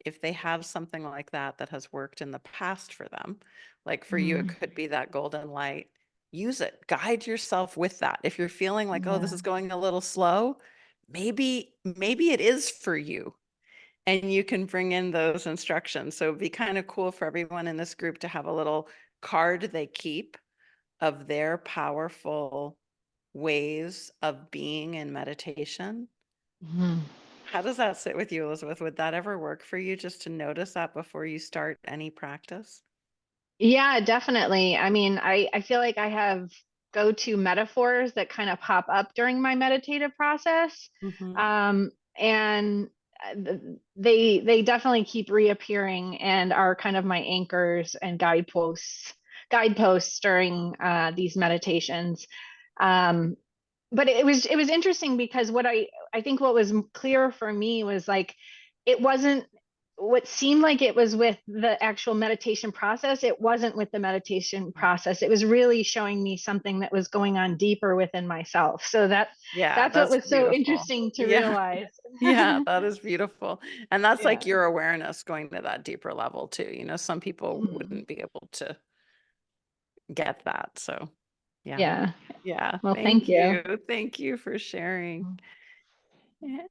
if they have something like that has worked in the past for them, like for you, it mm, could be that golden light. Use it, guide yourself with that. If you're feeling like, oh, this yeah. is going a little slow, maybe it is for you. And you can bring in those instructions. So it'd be kind of cool for everyone in this group to have a little card they keep of their powerful ways of being in meditation. Mhm. How does that sit with you, Elizabeth? Would that ever work for you, just to notice that before you start any practice? Yeah, definitely. I mean, I feel like I have go-to metaphors that kind of pop up during my meditative process. Mm-hmm. And they definitely keep reappearing and are kind of my anchors and guideposts during these meditations. Um, but it was interesting because what I think what was clear for me was like it wasn't what seemed like it was with the actual meditation process, it wasn't with the meditation process. It was really showing me something that was going on deeper within myself. So that's what that's was so beautiful. interesting to Yeah. realize. Yeah, that is beautiful. And that's like Yeah. your awareness going to that deeper level too. You know, some people Mhm. wouldn't be able to get that. So yeah. Yeah. Yeah. Well, Thank thank you. you. Thank you for sharing. Yeah.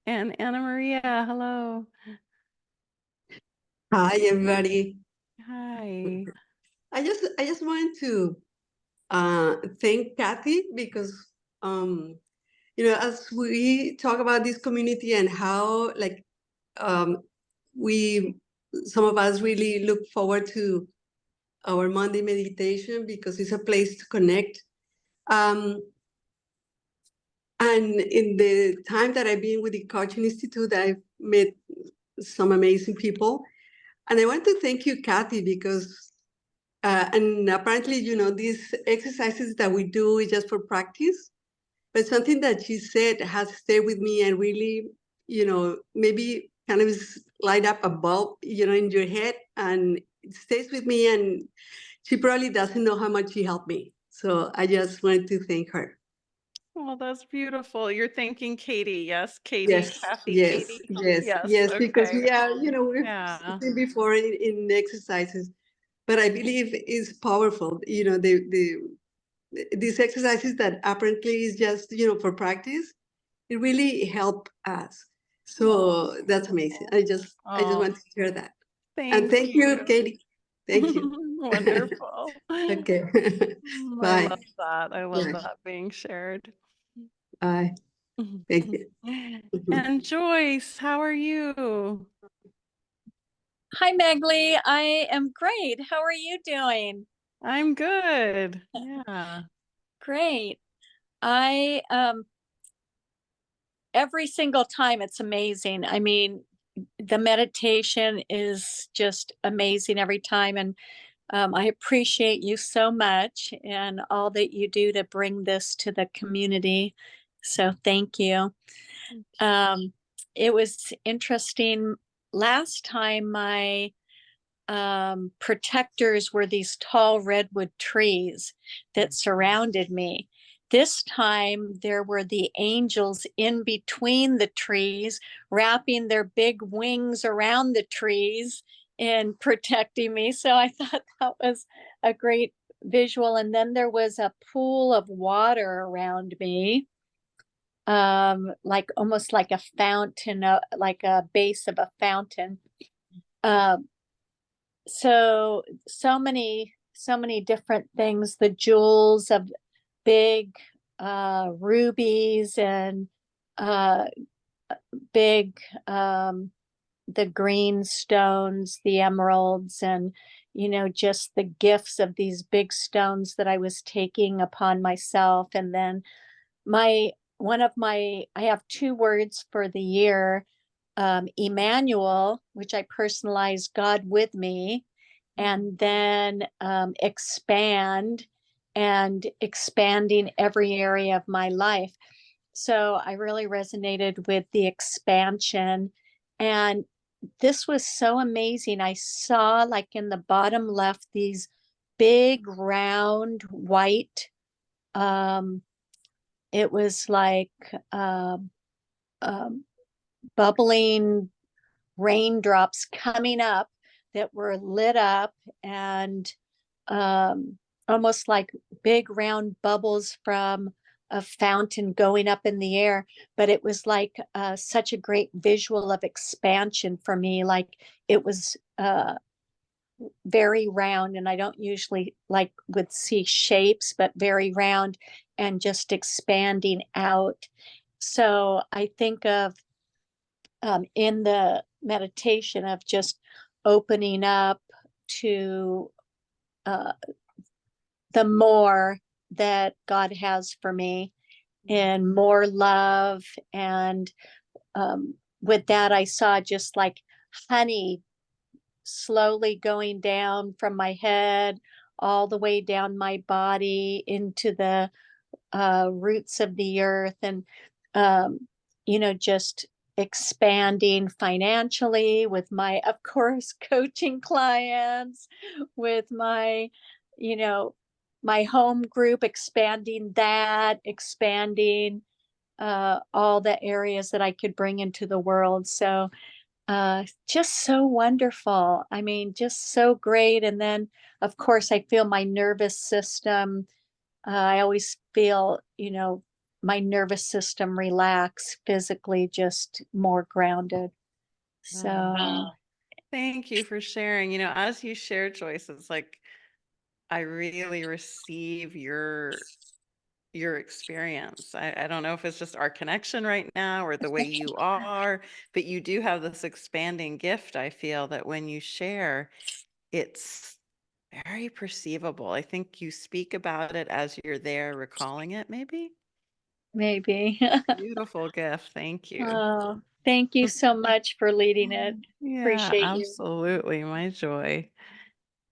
And Anna Maria, hello. Hi, everybody. Hi. I just wanted to thank Kathy because as we talk about this community and how um, we some of us really look forward to our Monday meditation because it's a place to connect. And in the time that I've been with the Coaching Institute, I've met some amazing people. And I want to thank you, Kathy, because and apparently, these exercises that we do is just for practice, but something that she said has stayed with me and really, maybe kind of light up a bulb, in your head, and it stays with me. And she probably doesn't know how much she helped me. So I just wanted to thank her. Well, that's beautiful. You're thanking Katie. Yes, Katie, Yes, Kathy, yes, Katie. yes, Yes. because Okay. we are, we've Yeah. seen before in exercises, but I believe it's powerful. These exercises that apparently is just, for practice, it really help us. So that's amazing. I just Oh, want to share that. And thank thank you, you. Katie. Thank you. Wonderful. Okay. I Bye. love that. I love Bye. that being shared. Bye. Thank you. And Joyce, how are you? Hi, Megli. I am great. How are you doing? I'm good. Yeah. Great. I every single time it's amazing. I mean, the meditation is just amazing every time, and I appreciate you so much and all that you do to bring this to the community. So thank you. It was interesting. Last time my protectors were these tall redwood trees that surrounded me. This time there were the angels in between the trees, wrapping their big wings around the trees and protecting me. So I thought that was a great visual. And then there was a pool of water around me, like almost like a fountain, like a base of a fountain. So many different things, the jewels of big rubies and uh big the green stones, the emeralds, and just the gifts of these big stones that I was taking upon myself. And then my one of my I have two words for the year, Emmanuel, which I personalized, God with me, and then expand, and expanding every area of my life. So I really resonated with the expansion. And this was so amazing. I saw, like, in the bottom left, these big round white, um, it was like um, bubbling raindrops coming up that were lit up, and um, almost like big round bubbles from a fountain going up in the air. But it was like such a great visual of expansion for me. Like, it was very round, and I don't usually like would see shapes, but very round and just expanding out. So I think of in the meditation of just opening up to uh, the more that God has for me, and more love. And with that, I saw just like honey slowly going down from my head all the way down my body into the roots of the earth, and just expanding financially with my, of course, coaching clients, with my, you know, my home group, expanding that, expanding all the areas that I could bring into the world. So just so wonderful. I mean, just so great. And then, of course, I feel my nervous system. I always feel, my nervous system relax, physically just more grounded. So, Wow. Thank you for sharing. As you share, Joyce, it's like I really receive your experience. I don't know if it's just our connection right now or the way you are, but you do have this expanding gift. I feel that when you share, it's very perceivable. I think you speak about it as you're there recalling it, maybe. maybe. Beautiful gift. Thank you. Oh, thank you so much for leading it. Yeah, Appreciate you. absolutely. My joy.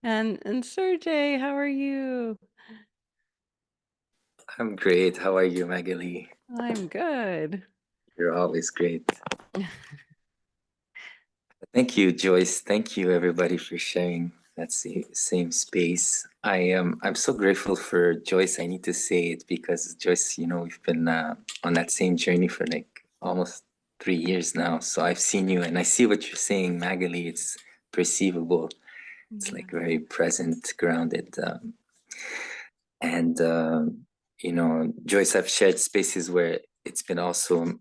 And Sergey, how are you? I'm great. How are you, Magali? I'm good. You're always great. Thank you, Joyce. Thank you, everybody, for sharing that same space. I'm so grateful for Joyce. I need to say it because Joyce, we've been on that same journey for like almost 3 years now. So I've seen you, and I see what you're saying, Magali. It's perceivable. It's like very present, grounded, and Joyce, I've shared spaces where it's been also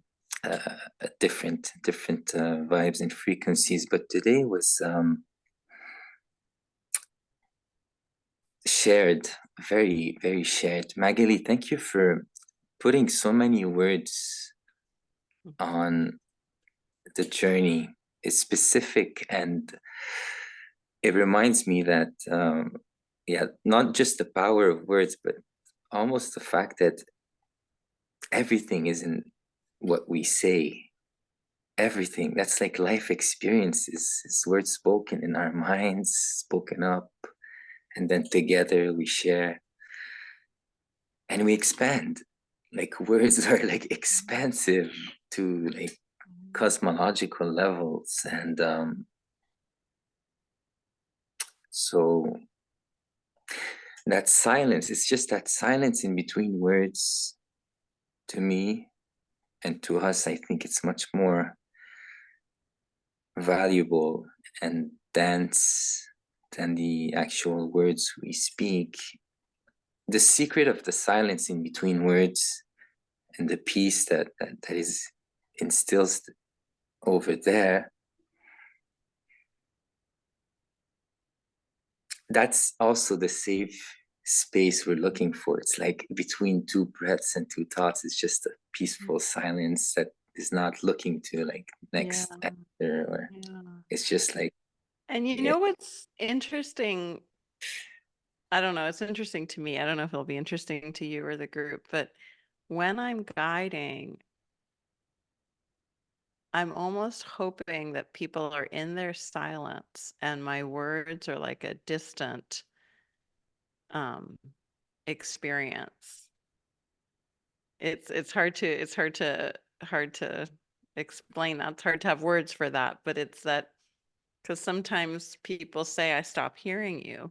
different vibes and frequencies, but today was shared, very, very shared. Magali, thank you for putting so many words on the journey. It's specific, and it reminds me that not just the power of words, but almost the fact that everything isn't what we say. Everything that's like life experiences is words spoken in our minds, spoken up, and then together we share and we expand. Like words are like expansive to like cosmological levels, and so that silence, it's just that silence in between words, to me and to us, I think it's much more valuable and dense than the actual words we speak. The secret of the silence in between words and the peace that is instills over there, that's also the safe space we're looking for. It's like between two breaths and two thoughts. It's just a peaceful silence that is not looking to like next answer, or it's just like. And you Yeah. know what's interesting? I don't know. It's interesting to me. I don't know if it'll be interesting to you or the group, but when I'm guiding, I'm almost hoping that people are in their silence and my words are like a distant experience. It's hard to explain that. It's hard to have words for that, but it's that because sometimes people say I stop hearing you.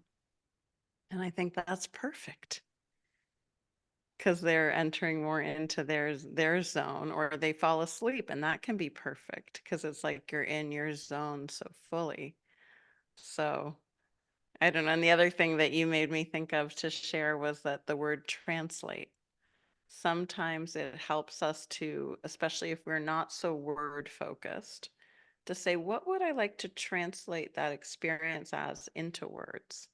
And I think that's perfect. Because they're entering more into their zone, or they fall asleep, and that can be perfect because it's like you're in your zone so fully. So I don't know. And the other thing that you made me think of to share was that the word translate. Sometimes it helps us to, especially if we're not so word focused, to say, what would I like to translate that experience as into words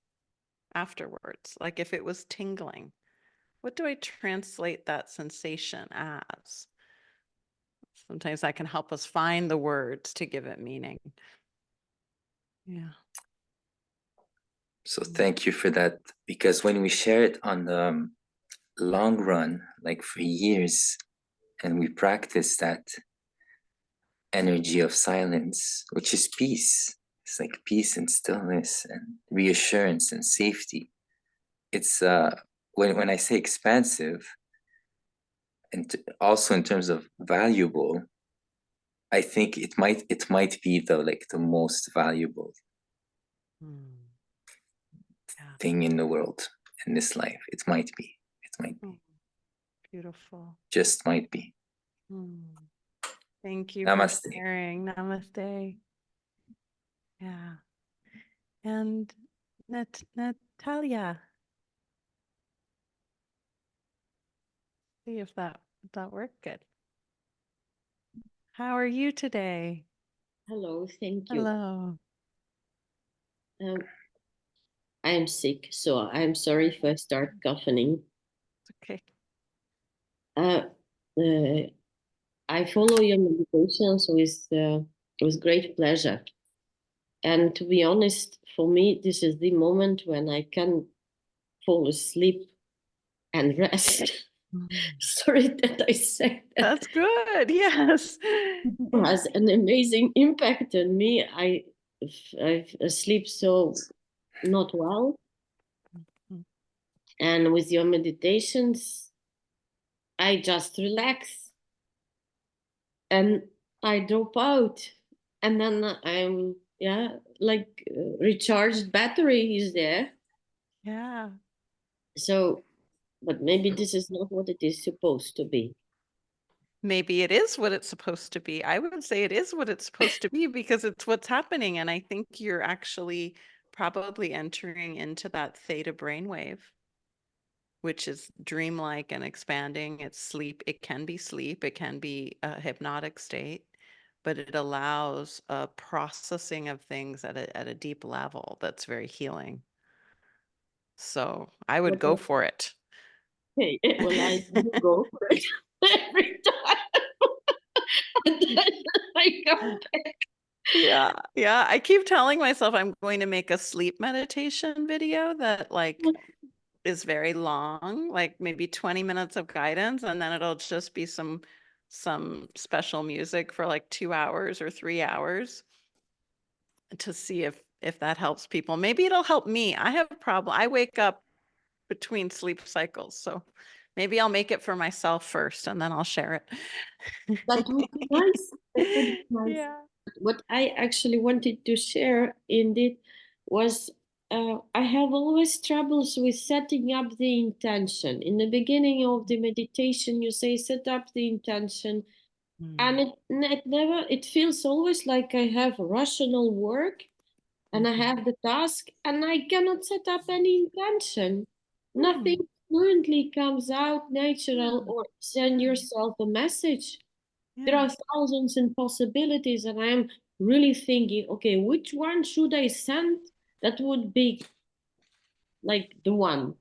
afterwards? Like if it was tingling, what do I translate that sensation as? Sometimes that can help us find the words to give it meaning. Yeah. So thank you for that, because when we share it on the long run, like for years, and we practice that energy of silence, which is peace. It's like peace and stillness and reassurance and safety. It's when I say expansive, and also in terms of valuable, I think it might be the most valuable Mm. Yeah. thing in the world, in this life. It might be. Oh, beautiful. Just might be. Mm. Thank you Namaste. for sharing. Namaste. Yeah. And Natalia. See if that worked good. How are you today? Hello, thank you. Hello. I'm sick, so I'm sorry if I start coughing. It's okay. I follow your meditations with great pleasure. And to be honest, for me, this is the moment when I can fall asleep and rest. Sorry that I said that. That's good. Yes. It has an amazing impact on me. I sleep so not well. Mhm. And with your meditations, I just relax and I drop out. And then I'm, like recharged battery is there. Yeah. So, but maybe this is not what it is supposed to be. Maybe it is what it's supposed to be. I would say it is what it's supposed to be because it's what's happening. And I think you're actually probably entering into that theta brainwave, which is dreamlike and expanding. It's sleep. It can be sleep. It can be a hypnotic state, but it allows a processing of things at a deep level that's very healing. So I would go for it. Okay, well, I do go for it every time. And then I come back. Yeah, yeah. I keep telling myself I'm going to make a sleep meditation video that like is very long, like maybe 20 minutes of guidance, and then it'll just be some special music for like 2 hours or 3 hours to see if that helps people. Maybe it'll help me. I have a problem. I wake up between sleep cycles, so maybe I'll make it for myself first and then I'll share it. That would be nice. That would be nice. Yeah. What I actually wanted to share indeed was I have always troubles with setting up the intention. In the beginning of the meditation, you say set up the intention, and it feels always like I have rational work and I have the task and I cannot set up any intention. Nothing fluently comes out natural or send yourself a message. There are thousands and possibilities, and I'm really thinking, okay, which one should I send? That would be like the one.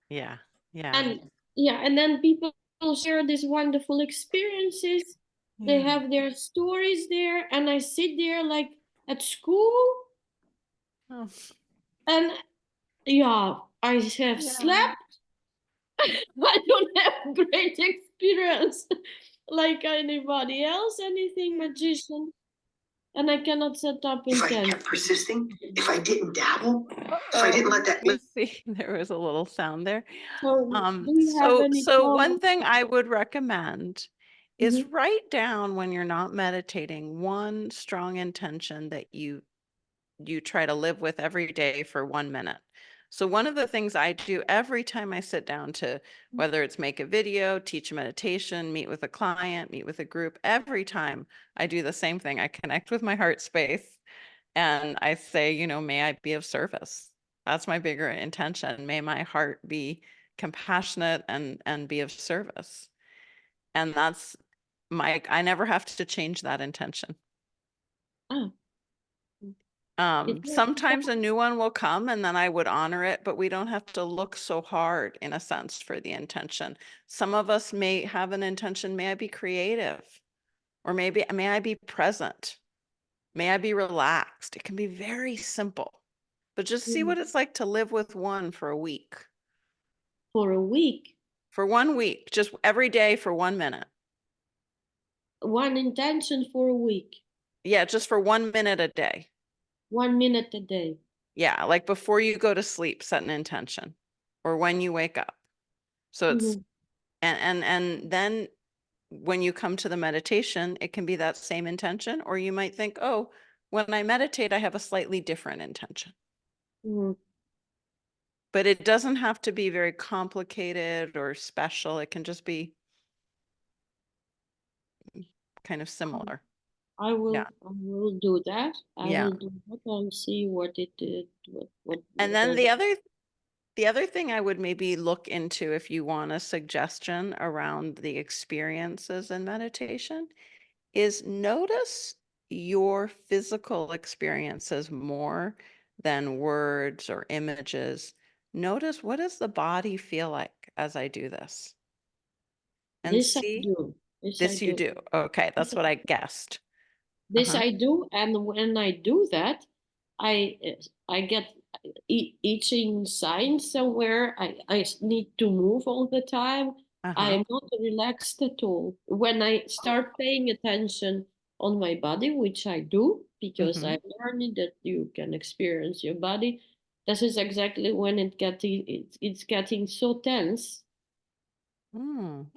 Yeah. Yeah. And then people share these wonderful experiences. They Yeah. have their stories there, and I sit there like at school, Oh. and I have Yeah. slept. I don't have great experience like anybody else, anything magician. And I cannot set up If I intent. kept persisting, if I didn't dabble, if I didn't let that Let me see. There was a little sound there. So, do you have any So one thoughts? thing I would recommend is Mhm. write down when you're not meditating one strong intention that you try to live with every day for 1 minute. So one of the things I do every time I sit down to, whether it's make a video, teach a meditation, meet with a client, meet with a group, every time I do the same thing. I connect with my heart space and I say, may I be of service. That's my bigger intention. May my heart be compassionate and be of service. And that's I never have to change that intention. Ah, It was- Sometimes a new one will come and then I would honor it, but we don't have to look so hard in a sense for the intention. Some of us may have an intention, may I be creative, or maybe may I be present, may I be relaxed. It can be very simple, but just see what it's like to live with one for a week. For a week, For 1 week, just every day for 1 minute. one intention for a week, Yeah, just for 1 minute a day. 1 minute a day. Yeah, like before you go to sleep, set an intention, or when you wake up. So it's Mhm. and then when you come to the meditation, it can be that same intention, or you might think, oh, when I meditate, I have a slightly different intention. Mhm. But it doesn't have to be very complicated or special. It can just be kind of similar. I will Yeah. do that. I Yeah. will do that and see what it what And then does. the other thing I would maybe look into, if you want a suggestion around the experiences in meditation, is notice your physical experiences more than words or images. Notice, what does the body feel like as I do this? And This I see, do. This I this you do. do. Okay, that's what I guessed. This Uh-huh. I do, and when I do that, I get itching signs somewhere. I need to move all the time. Uh-huh. I'm not relaxed at all. When I start paying attention on my body, which I do, because Mhm. I learned that you can experience your body, this is exactly when it's getting so tense.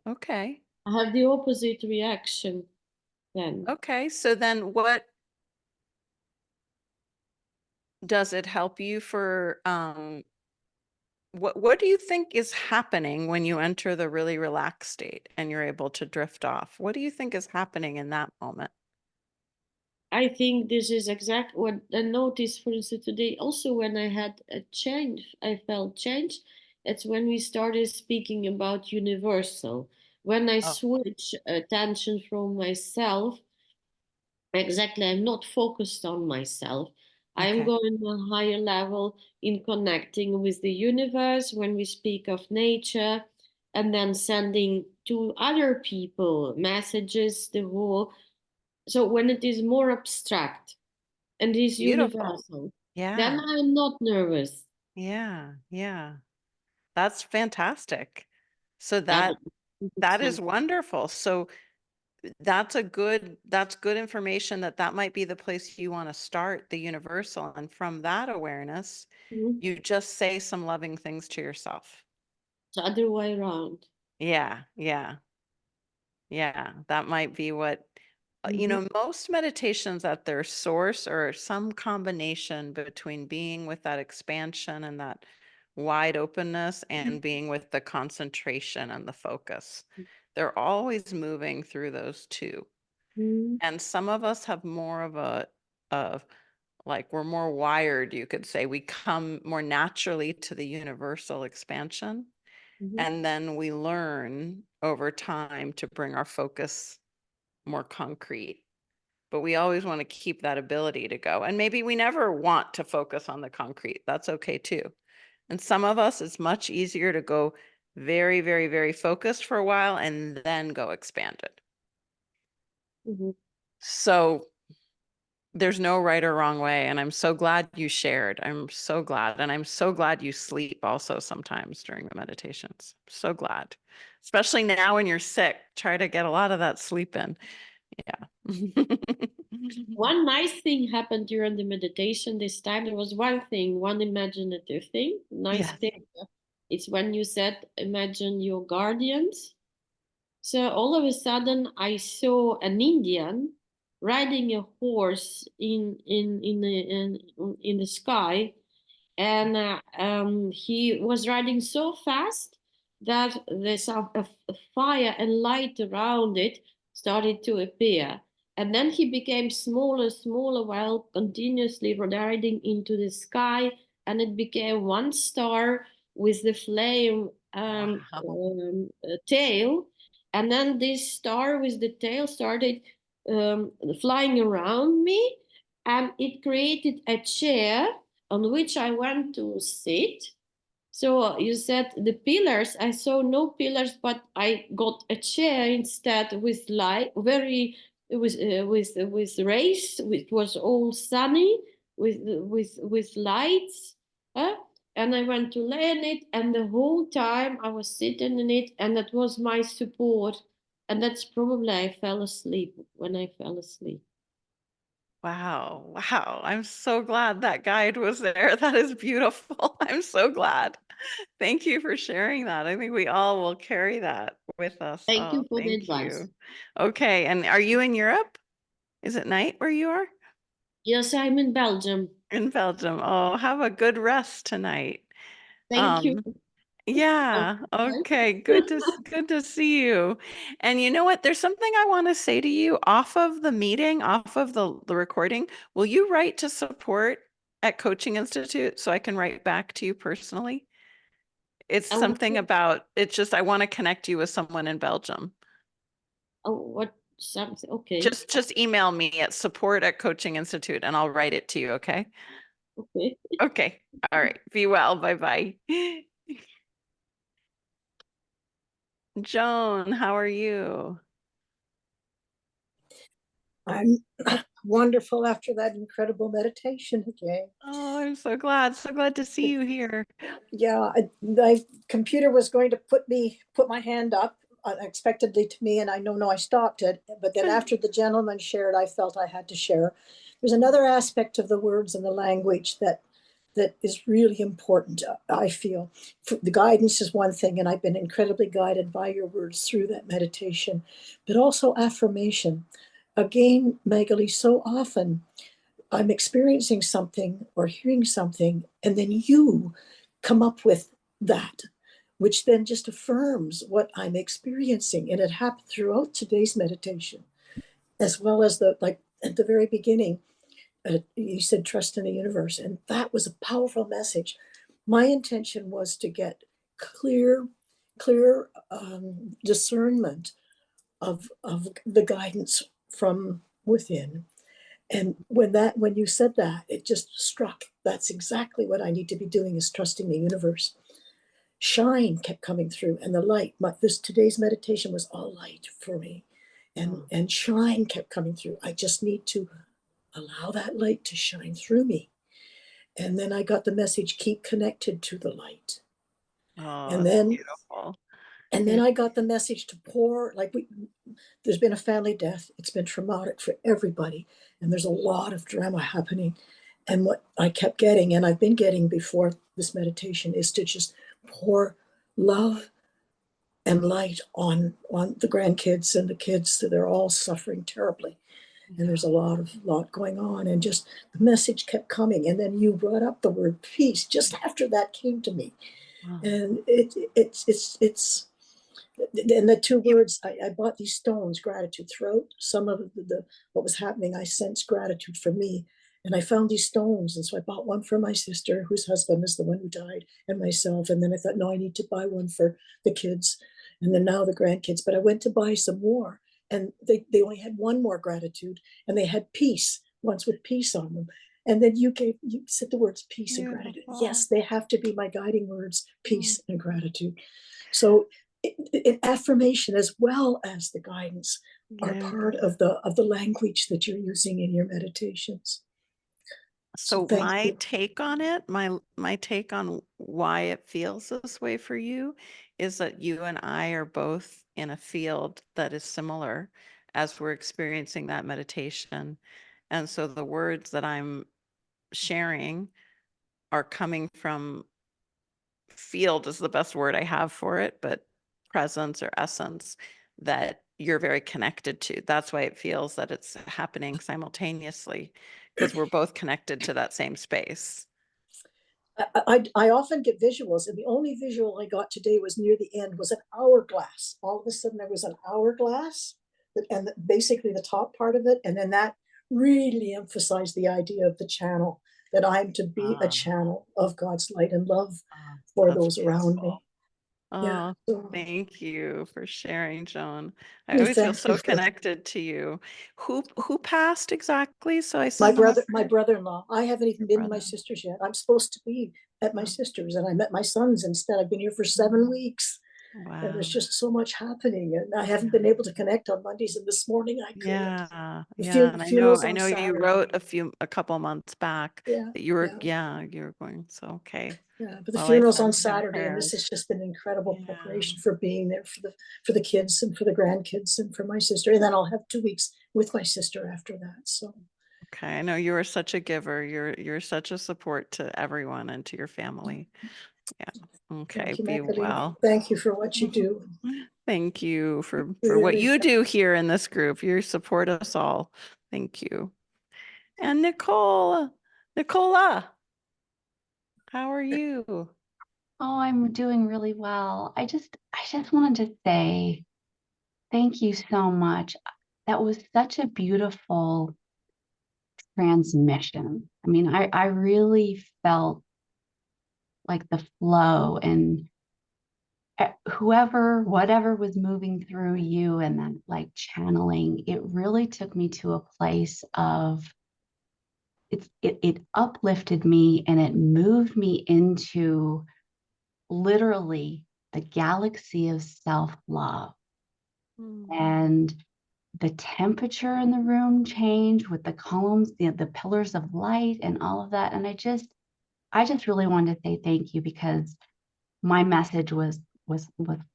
Okay. I have the opposite reaction then. Okay, so then what does it help you for what do you think is happening when you enter the really relaxed state and you're able to drift off? What do you think is happening in that moment? I think this is exact what I noticed, for instance, today. Also, when I had a change, I felt change. It's when we started speaking about universal. When I Oh, switch attention from myself, exactly, I'm not focused on myself. I'm okay. going to a higher level in connecting with the universe when we speak of nature, and then sending to other people messages, the whole. So when it is more abstract and is Beautiful. universal, then Yeah. I'm not nervous. Yeah. Yeah. That's fantastic. So That that is wonderful. So that's good information that might be the place you want to start, the universal. And from that awareness, Mhm. you just say some loving things to yourself. The other way around. Yeah. Yeah. Yeah. That might be what, Mhm. most meditations at their source are some combination between being with that expansion and that wide openness and being with the concentration and the focus. They're always moving through those two. Mhm. And some of us have more of like, we're more wired, you could say. We come more naturally to the universal expansion. Mhm. And then we learn over time to bring our focus more concrete. But we always want to keep that ability to go. And maybe we never want to focus on the concrete. That's okay too. And some of us, it's much easier to go very, very, very focused for a while and then go expanded. Mhm. So there's no right or wrong way. And I'm so glad you shared. I'm so glad. And I'm so glad you sleep also sometimes during the meditations. So glad. Especially now when you're sick, try to get a lot of that sleep in. Yeah. One nice thing happened during the meditation this time. There was one imaginative thing, nice Yes. thing. It's when you said, imagine your guardians. So all of a sudden, I saw an Indian riding a horse in the sky, and he was riding so fast that there's a fire and light around it started to appear, and then he became smaller, smaller while continuously riding into the sky, and it became one star with the flame Wow. tail, and then this star with the tail started flying around me, and it created a chair on which I went to sit. So you said the pillars. I saw no pillars, but I got a chair instead with light, very with rays. It was all sunny with lights. And I went to lay in it, and the whole time I was sitting in it, and that was my support. And that's probably I fell asleep when I fell asleep. Wow. Wow. I'm so glad that guide was there. That is beautiful. I'm so glad. Thank you for sharing that. I think we all will carry that with us. Thank you Oh, for the thank advice. you. Okay, and are you in Europe? Is it night where you are? Yes, I'm in Belgium. In Belgium. Oh, have a good rest tonight. Thank you. Yeah. Okay. Good to see you. And you know what? There's something I want to say to you off of the meeting, off of the recording. Will you write to support at Coaching Institute so I can write back to you personally? It's I will something do- about, it's just I want to connect you with someone in Belgium. Oh, what something? Okay. Just email me at support at Coaching Institute and I'll write it to you, okay? Okay. Okay. All right. Be well. Bye-bye. Joan, how are you? I'm wonderful after that incredible meditation again. Oh, I'm so glad. So glad to see you here. Yeah, my computer was going to put my hand up unexpectedly to me, and I stopped it. But then after the gentleman shared, I felt I had to share. There's another aspect of the words and the language that is really important. I feel the guidance is one thing, and I've been incredibly guided by your words through that meditation, but also affirmation. Again, Magali, so often I'm experiencing something or hearing something, and then you come up with that, which then just affirms what I'm experiencing. And it happened throughout today's meditation, as well as like at the very beginning, you said trust in the universe. And that was a powerful message. My intention was to get clear discernment of the guidance from within. And when you said that, it just struck. That's exactly what I need to be doing, is trusting the universe. Shine kept coming through, and the light. Today's meditation was all light for me, and shine kept coming through. I just need to allow that light to shine through me. And then I got the message: keep connected to the light. Oh, And that's then beautiful. And then I got the message to pour, there's been a family death. It's been traumatic for everybody. And there's a lot of drama happening. And what I kept getting, and I've been getting before this meditation, is to just pour love and light on the grandkids and the kids. So they're all suffering terribly. And there's a lot going on. And just the message kept coming. And then you brought up the word peace just after that came to me. Wow. And it's and the two words, I bought these stones, gratitude. Throughout some of what was happening, I sensed gratitude for me. And I found these stones. And so I bought one for my sister, whose husband is the one who died, and myself. And then I thought, no, I need to buy one for the kids. And then now the grandkids. But I went to buy some more. And they only had one more gratitude. And they had peace, ones with peace on them. And then you said the words peace and gratitude. Yes, they have to be my guiding words, peace and gratitude. So affirmation as well as the guidance are part of the language that you're using in your meditations. So thank my you. take on it, my take on why it feels this way for you is that you and I are both in a field that is similar as we're experiencing that meditation. And so the words that I'm sharing are coming from, field is the best word I have for it, but presence or essence that you're very connected to. That's why it feels that it's happening simultaneously, because we're both connected to that same space. I often get visuals, and the only visual I got today was near the end, was an hourglass. All of a sudden there was an hourglass, and basically the top part of it. And then that really emphasized the idea of the channel, that I'm to be a channel of God's light and love for those around me. Yeah. Oh, thank you for sharing, Joan. I Well, always feel thank so you for- connected to you. Who passed exactly? So I My send them a my prayer. brother-in-law. I haven't even been to my brother. sister's yet. I'm supposed to be at my Oh. sister's, and I met my sons instead. I've been here for 7 weeks. Wow. And there's just so much happening, and I haven't been able to connect on Mondays, and this morning I couldn't. Yeah, The yeah, and funeral's I on know you Saturday. wrote a couple months back Yeah, that you were, yeah. you were going, so okay. Yeah, but the Well, I funeral's on send him Saturday, and this prayers. has just been incredible Yeah. preparation for being there for the kids and for the grandkids and for my sister. And then I'll have 2 weeks with my sister after that. So Okay, I know you are such a giver. You're such a support to everyone and to your family. Yeah. Okay, thank you, be Magdalene. well. Thank you for what you do. Thank you for what you do here in this group. You support us all. Thank you. And Nicola, how are you? Oh, I'm doing really well. I just wanted to say thank you so much. That was such a beautiful transmission. I mean, I really felt like the flow and whatever was moving through you and then like channeling, it really took me to a place of it uplifted me and it moved me into literally the galaxy of self-love. And the temperature in the room changed with the columns, the pillars of light and all of that. And I just really wanted to say thank you, because my message was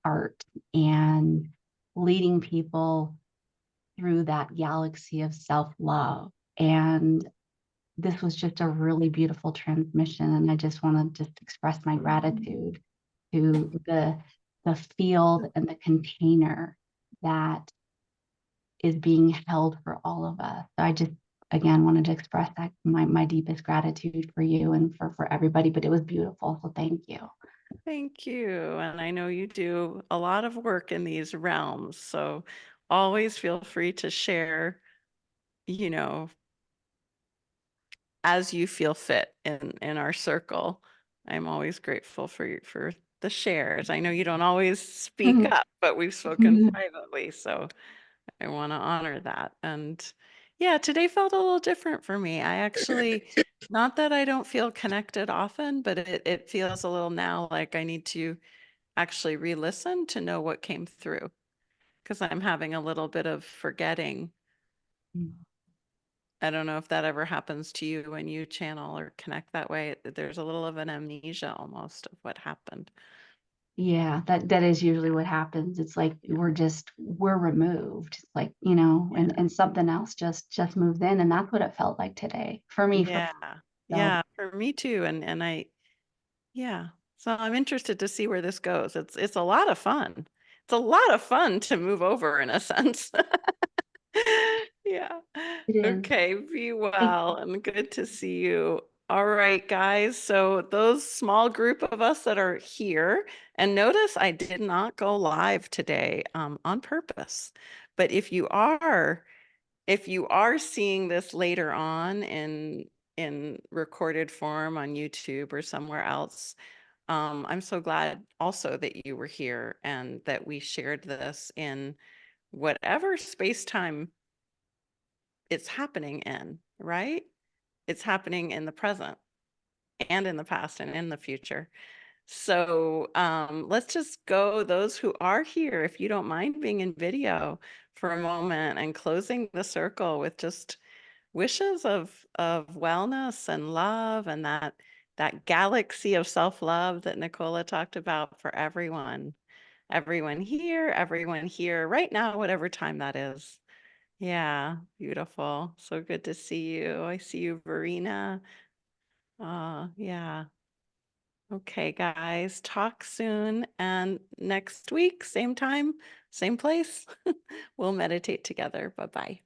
art and leading people through that galaxy of self-love. And this was just a really beautiful transmission. And I just want to just express my gratitude to the field and the container that is being held for all of us. So I just, again, wanted to express that my deepest gratitude for you and for everybody, but it was beautiful. So thank you. Thank you. And I know you do a lot of work in these realms. So always feel free to share, you know, as you feel fit in our circle. I'm always grateful for the shares. I know you don't always speak up, but we've spoken privately, so I want to honor that. And yeah, today felt a little different for me. I actually, not that I don't feel connected often, but it feels a little now like I need to actually re-listen to know what came through, because I'm having a little bit of forgetting. I don't know if that ever happens to you when you channel or connect that way. There's a little of an amnesia almost of what happened. Yeah, that is usually what happens. It's like we're removed. It's like, and something else just moves in, and that's what it felt like today for me. Yeah, for me too. And yeah. So I'm interested to see where this goes. It's a lot of fun. It's a lot of fun to move over in a sense. Yeah. It is. Okay, be well and good to see you. All right, guys. So those small group of us that are here, and notice I did not go live today on purpose. But if you are seeing this later on in recorded form on YouTube or somewhere else, I'm so glad also that you were here and that we shared this in whatever space-time it's happening in, right? It's happening in the present and in the past and in the future. So let's just go, those who are here, if you don't mind being in video for a moment and closing the circle with just wishes of wellness and love and that galaxy of self-love that Nicola talked about for everyone. Everyone here right now, whatever time that is. Yeah, beautiful. So good to see you. I see you, Verena. Yeah. Okay, guys, talk soon. And next week, same time, same place, we'll meditate together. Bye-bye.